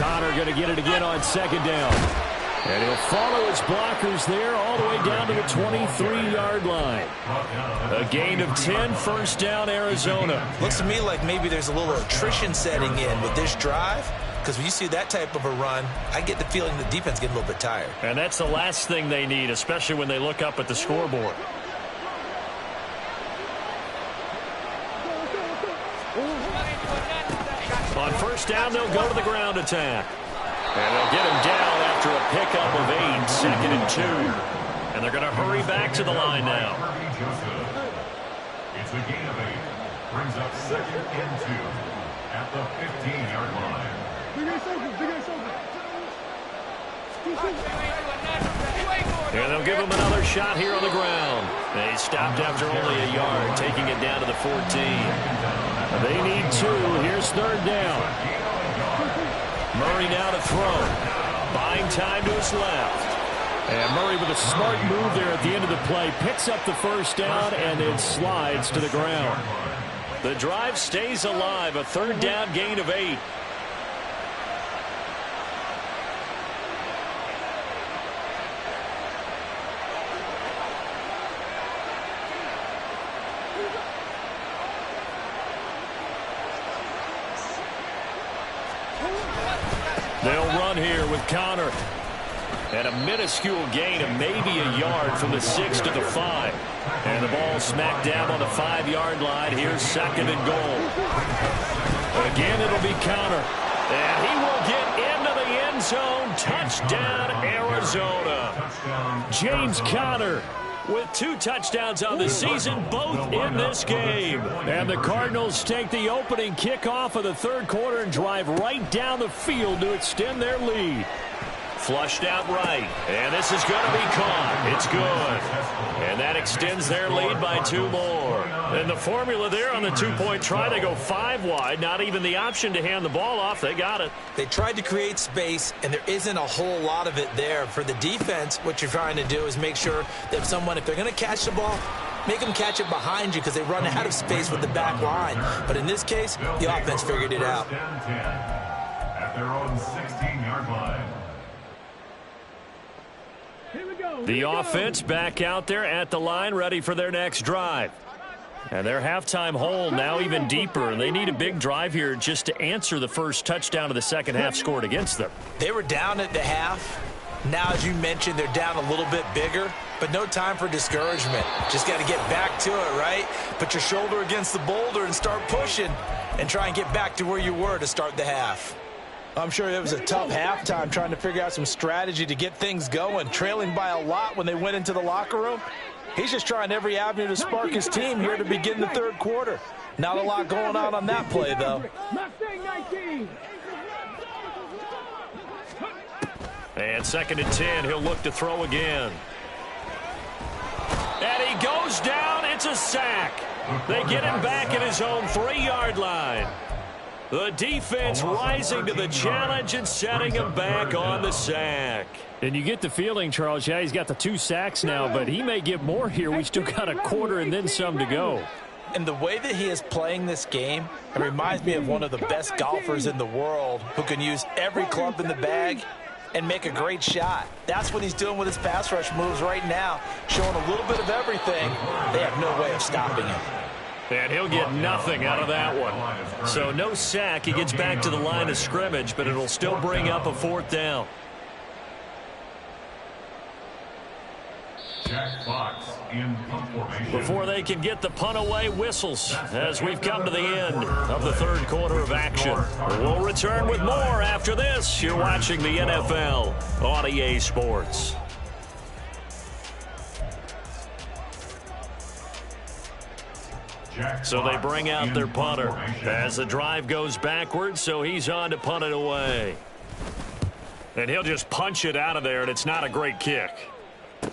Connor going to get it again on second down. And he'll follow his blockers there all the way down to the 23-yard line. A gain of 10, first down, Arizona. Looks to me like maybe there's a little attrition setting in with this drive, because when you see that type of a run, I get the feeling the defense getting a little bit tired. And that's the last thing they need, especially when they look up at the scoreboard. On first down, they'll go to the ground attack. And they'll get him down after a pickup of 8, 2nd and 2. And they're going to hurry back to the line now. It's a gain of 8. Brings up 2nd and 2 at the 15-yard line. And they'll give him another shot here on the ground. They stopped after only a yard, taking it down to the 14. They need 2. Here's 3rd down. Murray now to throw. Buying time to his left. And Murray with a smart move there at the end of the play. Picks up the 1st down and then slides to the ground. The drive stays alive. A 3rd down gain of 8. They'll run here with Connor. And a minuscule gain of maybe a yard from the 6 to the 5. And the ball smacked down on the 5-yard line. Here's 2nd and goal. Again, it'll be Connor. And he will get into the end zone. Touchdown, Arizona. James Conner with 2 touchdowns on the season, both in this game. And the Cardinals take the opening kickoff of the 3rd quarter and drive right down the field to extend their lead. Flushed out right, and this is going to be caught. It's good. And that extends their lead by 2 more. And the formula there on the 2-point try, they go 5 wide. Not even the option to hand the ball off. They got it. They tried to create space, and there isn't a whole lot of it there. For the defense, what you're trying to do is make sure that if they're going to catch the ball, make them catch it behind you because they run out of space with the back line. But in this case, the offense figured it out. At their own 16-yard line. The offense back out there at the line, ready for their next drive. And their halftime hole now even deeper, and they need a big drive here just to answer the first touchdown of the second half scored against them. They were down at the half. Now, as you mentioned, they're down a little bit bigger, but no time for discouragement. Just got to get back to it, right? Put your shoulder against the boulder and start pushing and try and get back to where you were to start the half. I'm sure it was a tough halftime trying to figure out some strategy to get things going, trailing by a lot when they went into the locker room. He's just trying every avenue to spark his team here to begin the 3rd quarter. Not a lot going on that play, though. And 2nd and 10, he'll look to throw again. And he goes down. It's a sack. They get him back at his own 3-yard line. The defense rising to the challenge and setting him back on the sack. And you get the feeling, Charles, yeah, he's got the 2 sacks now, but he may get more here. We still got a quarter and then some to go. And the way that he is playing this game, it reminds me of one of the best golfers in the world who can use every club in the bag and make a great shot. That's what he's doing with his pass rush moves right now, showing a little bit of everything. They have no way of stopping him. And he'll get nothing out of that one. So no sack. He gets back to the line of scrimmage, but it'll still bring up a 4th down. Jack Fox in punt formation. Before they can get the punt away, whistles as we've come to the end of the 3rd quarter of action. We'll return with more after this. You're watching the NFL on EA Sports. So they bring out their punter as the drive goes backwards, so he's on to punt it away. And he'll just punch it out of there, and it's not a great kick.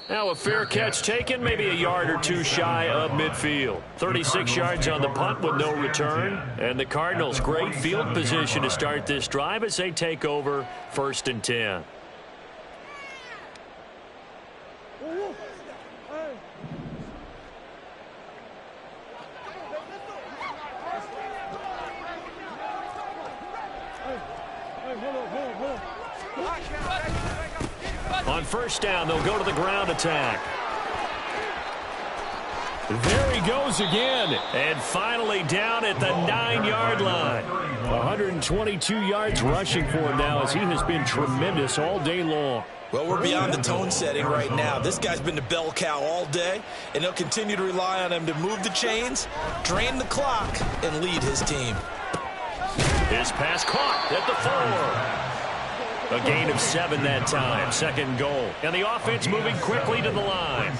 Now a fair catch taken, maybe a yard or 2 shy of midfield. 36 yards on the punt with no return. And the Cardinals, great field position to start this drive as they take over 1st and 10. On 1st down, they'll go to the ground attack. There he goes again. And finally down at the 9-yard line. 122 yards rushing for him now as he has been tremendous all day long. Well, we're beyond the tone setting right now. This guy's been the bell cow all day, and he'll continue to rely on him to move the chains, drain the clock, and lead his team. His pass caught at the 4. A gain of 7 that time. Second goal. And the offense moving quickly to the line.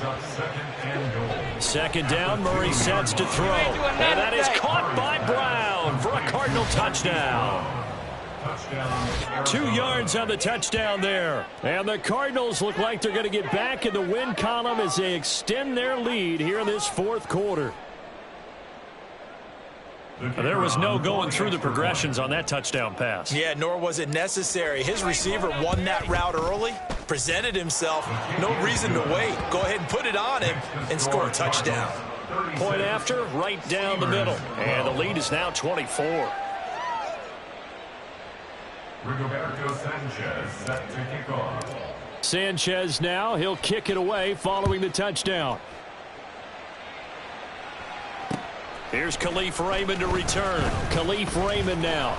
Second down, Murray sets to throw. And that is caught by Brown for a Cardinal touchdown. 2 yards on the touchdown there. And the Cardinals look like they're going to get back in the win column as they extend their lead here in this fourth quarter. There was no going through the progressions on that touchdown pass. Yeah, nor was it necessary. His receiver won that route early, presented himself. No reason to wait. Go ahead and put it on him and score a touchdown. Point after, right down the middle. And the lead is now 24. Rigoberto Sanchez set to kick off. Sanchez now, he'll kick it away following the touchdown. Here's Khalif Raymond to return. Khalif Raymond now.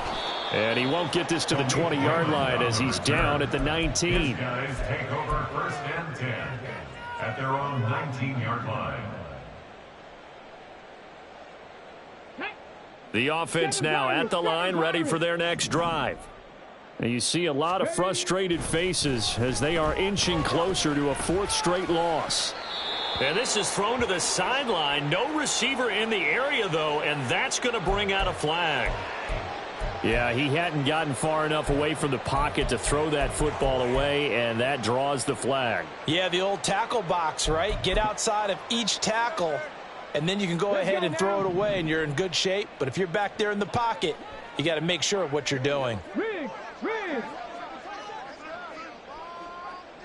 And he won't get this to the 20-yard line as he's down at the 19. These guys take over 1st and 10 at their own 19-yard line. The offense now at the line, ready for their next drive. And you see a lot of frustrated faces as they are inching closer to a 4th straight loss. And this is thrown to the sideline. No receiver in the area, though, and that's going to bring out a flag. Yeah, he hadn't gotten far enough away from the pocket to throw that football away, and that draws the flag. Yeah, the old tackle box, right? Get outside of each tackle, and then you can go ahead and throw it away, and you're in good shape. But if you're back there in the pocket, you got to make sure of what you're doing.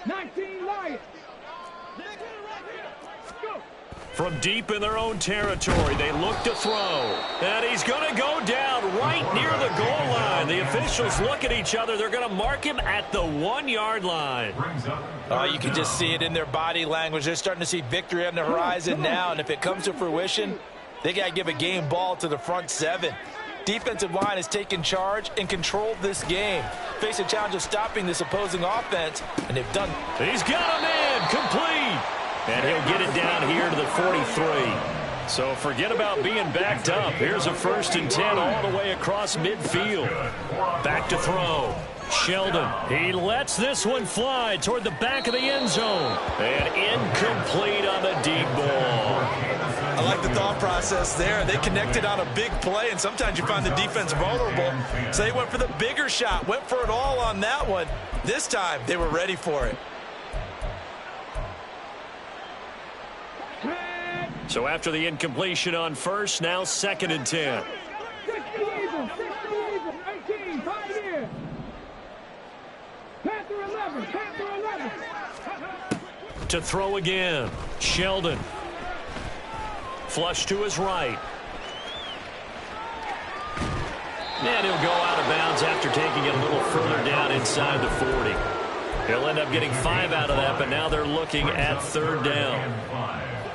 19 Lions. From deep in their own territory, they look to throw. And he's going to go down right near the goal line. The officials look at each other. They're going to mark him at the 1-yard line. Oh, you can just see it in their body language. They're starting to see victory on the horizon now. And if it comes to fruition, they got to give a game ball to the front 7. Defensive line has taken charge and controlled this game. Face a challenge of stopping this opposing offense, and they've done. He's got him in, complete. And he'll get it down here to the 43. So forget about being backed up. Here's a 1st and 10 all the way across midfield. Back to throw. Sheldon, he lets this one fly toward the back of the end zone. And incomplete on the deep ball. I like the thought process there. They connected on a big play, and sometimes you find the defense vulnerable. So they went for the bigger shot, went for it all on that one. This time, they were ready for it. So after the incompletion on 1st, now 2nd and 10. 18, 5 years. Panther 11, Panther 11. To throw again, Sheldon. Flush to his right. And he'll go out of bounds after taking it a little further down inside the 40. He'll end up getting 5 out of that, but now they're looking at 3rd down.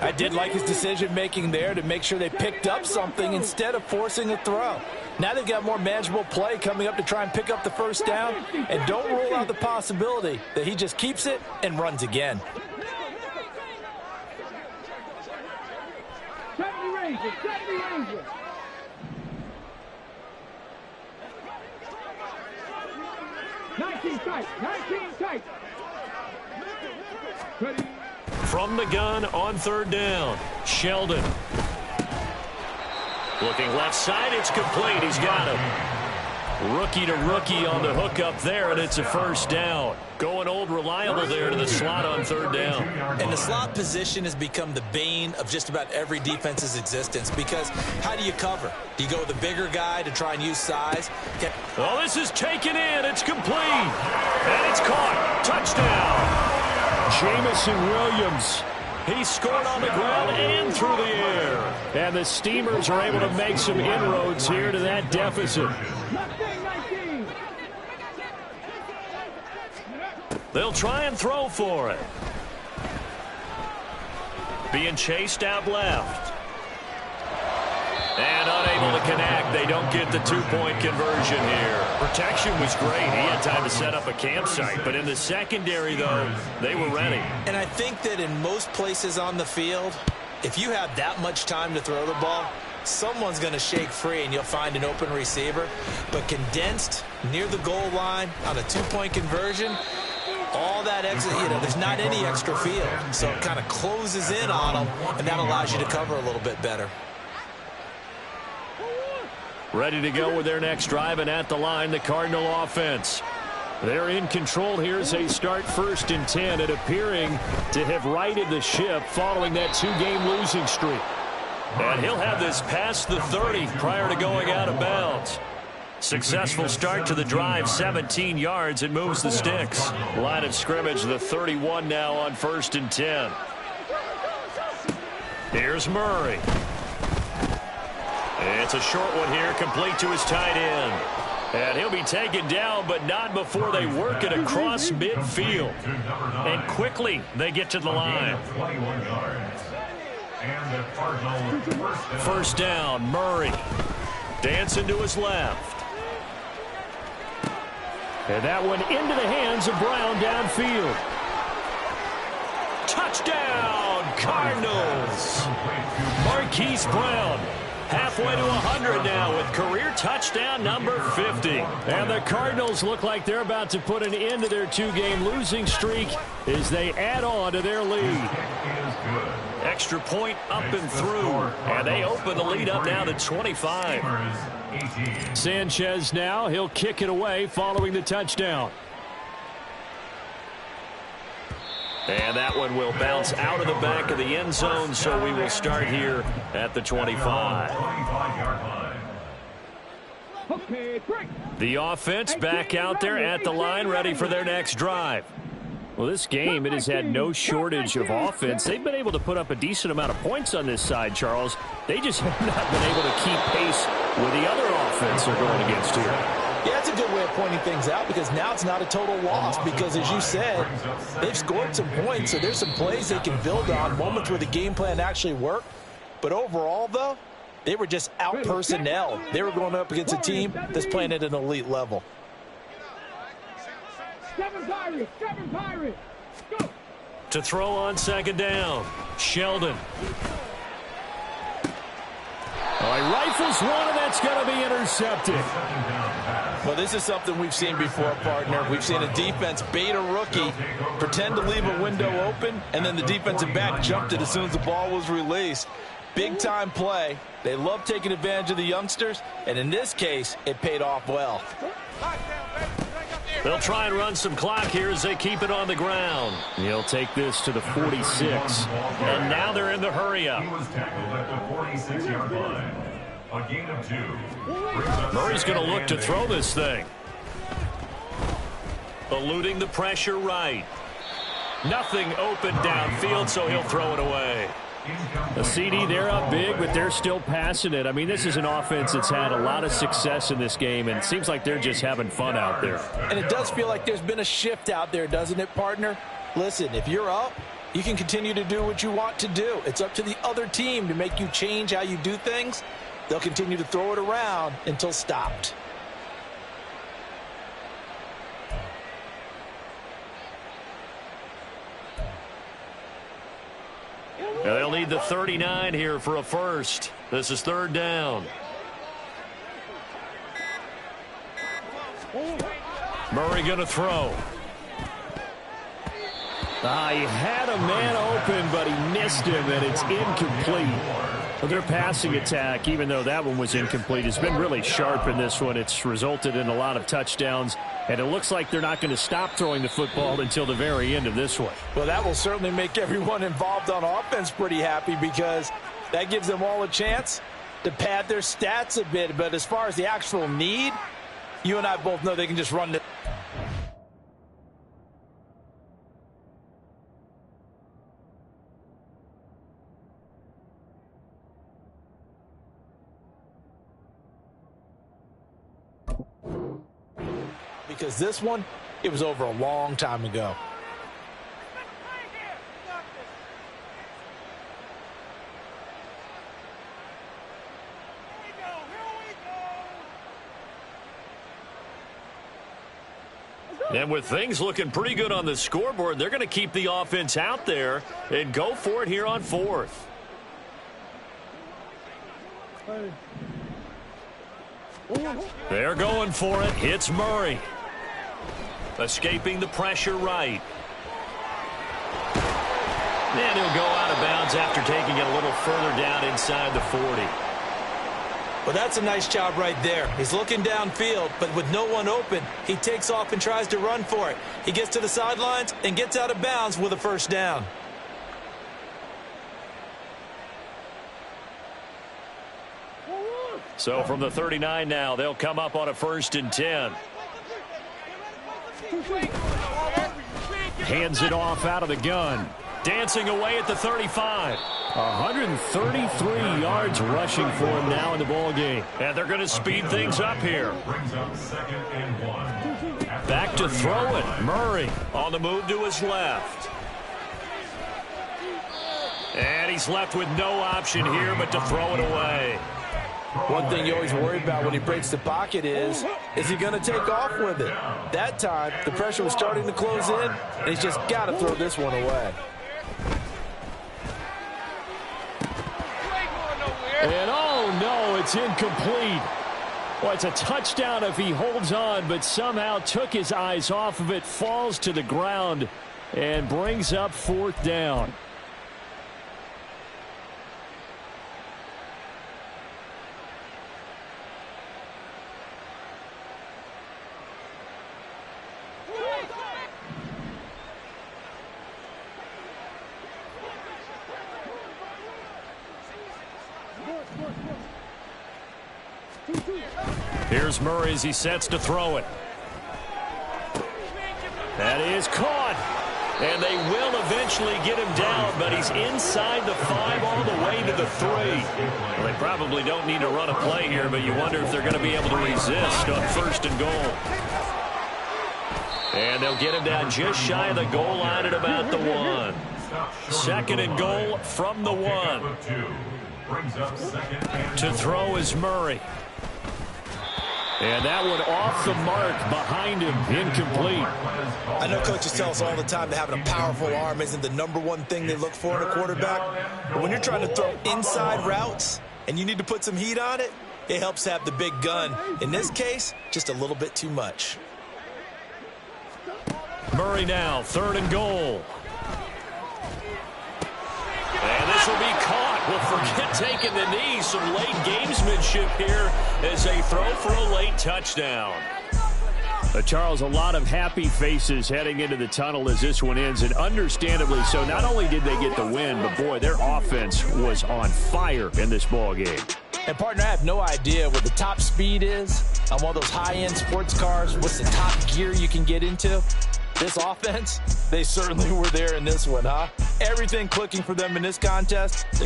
I did like his decision-making there to make sure they picked up something instead of forcing a throw. Now they've got more manageable play coming up to try and pick up the 1st down, and don't rule out the possibility that he just keeps it and runs again. 70 Rangers, 70 Rangers. Tight, 19 tight. Ready. From the gun on 3rd down, Sheldon. Looking left side, it's complete. He's got him. Rookie to rookie on the hook up there, and it's a 1st down. Going old reliable there to the slot on 3rd down. And the slot position has become the bane of just about every defense's existence, because how do you cover? Do you go with a bigger guy to try and use size? Oh, this is taken in. It's complete. And it's caught. Touchdown. Jamison Williams. He scored on the ground and through the air. And the Steamers are able to make some inroads here to that deficit. They'll try and throw for it. Being chased out left. And unable to connect. They don't get the 2-point conversion here. Protection was great. He had time to set up a campsite. But in the secondary, though, they were ready. And I think that in most places on the field, if you have that much time to throw the ball, someone's going to shake free and you'll find an open receiver. But condensed near the goal line on a two-point conversion, all that extra, there's not any extra field. So it kind of closes in on them, and that allows you to cover a little bit better. Ready to go with their next drive, and at the line, the Cardinal offense. They're in control here as they start 1st and 10, and appearing to have righted the ship following that 2-game losing streak. And he'll have this past the 30 prior to going out of bounds. Successful start to the drive, 17 yards, and moves the sticks. Line of scrimmage, the 31 now on 1st and 10. Here's Murray. It's a short one here, complete to his tight end. And he'll be taken down, but not before they work it across midfield. And quickly, they get to the line. 21 yards. And the Cardinals First down, Murray. Dancing to his left. And that one into the hands of Brown downfield. Touchdown, Cardinals. Marquise Brown. Halfway to 100 now with career touchdown number 50. And the Cardinals look like they're about to put an end to their 2-game losing streak as they add on to their lead. Extra point up and through. And they open the lead up now to 25. Sanchez now, he'll kick it away following the touchdown. And that one will bounce out of the back of the end zone, so we will start here at the 25. The offense back out there at the line, ready for their next drive. Well, this game, it has had no shortage of offense. They've been able to put up a decent amount of points on this side, Charles. They just have not been able to keep pace with the other offense they're going against here. Yeah, that's a good way of pointing things out because now it's not a total loss because, as you said, they've scored some points, so there's some plays they can build on, moments where the game plan actually worked. But overall, though, they were just out-personnel. They were going up against a team that's playing at an elite level. Seven Pirates, go! To throw on second down, Sheldon. Oh, he rifles one, and that's going to be intercepted. Well, this is something we've seen before, partner. We've seen a defense bait a rookie, pretend to leave a window open, and then the defensive back jumped it as soon as the ball was released. Big-time play. They love taking advantage of the youngsters, and in this case, it paid off well. They'll try and run some clock here as they keep it on the ground. He'll take this to the 46. And now they're in the hurry-up. He was tackled at the 46-yard line. A gain of 2. Murray's going to look to throw this thing. Eluding the pressure right. Nothing open downfield, so he'll throw it away. A CD, they're up big, but they're still passing it. I mean, this is an offense that's had a lot of success in this game, and it seems like they're just having fun out there. And it does feel like there's been a shift out there, doesn't it, partner? Listen, if you're up, you can continue to do what you want to do. It's up to the other team to make you change how you do things. They'll continue to throw it around until stopped. They'll need the 39 here for a first. This is third down. Murray going to throw. He had a man open, but he missed him, and it's incomplete. Well, their passing attack, even though that one was incomplete, has been really sharp in this one. It's resulted in a lot of touchdowns, and it looks like they're not going to stop throwing the football until the very end of this one. Well, that will certainly make everyone involved on offense pretty happy because that gives them all a chance to pad their stats a bit. But as far as the actual need, you and I both know they can just run the because this one, it was over a long time ago. And with things looking pretty good on the scoreboard, they're going to keep the offense out there and go for it here on fourth. They're going for it. Hits Murray. Escaping the pressure right. And he'll go out of bounds after taking it a little further down inside the 40. Well, that's a nice job right there. He's looking downfield, but with no one open, he takes off and tries to run for it. He gets to the sidelines and gets out of bounds with a first down. So from the 39 now, they'll come up on a 1st and 10. Hands it off out of the gun. Dancing away at the 35. 133 yards rushing for him now in the ball game. And they're going to speed things up here. Back to throw it. Murray on the move to his left. And he's left with no option here but to throw it away. One thing you always worry about when he breaks the pocket is he going to take off with it? That time, the pressure was starting to close in, and he's just got to throw this one away. And oh no, it's incomplete. Well, it's a touchdown if he holds on, but somehow took his eyes off of it, falls to the ground, and brings up 4th down. Here's Murray as he sets to throw it. That is caught. And they will eventually get him down, but he's inside the 5 all the way to the 3. Well, they probably don't need to run a play here, but you wonder if they're going to be able to resist on 1st and goal. And they'll get him down just shy of the goal line at about the 1. 2nd and goal from the 1. To throw is Murray. And that one off the mark behind him, incomplete. I know coaches tell us all the time that having a powerful arm isn't the #1 thing they look for in a quarterback. But when you're trying to throw inside routes and you need to put some heat on it, it helps to have the big gun. In this case, just a little bit too much. Murray now, 3rd and goal. And this will be caught. Well, forget taking the knee. Some late gamesmanship here as they throw for a late touchdown. Charles, a lot of happy faces heading into the tunnel as this one ends, and understandably so. Not only did they get the win, but, boy, their offense was on fire in this ball game. And, partner, I have no idea what the top speed is on one of those high-end sports cars. What's the top gear you can get into? This offense, they certainly were there in this one, huh? Everything clicking for them in this contest. The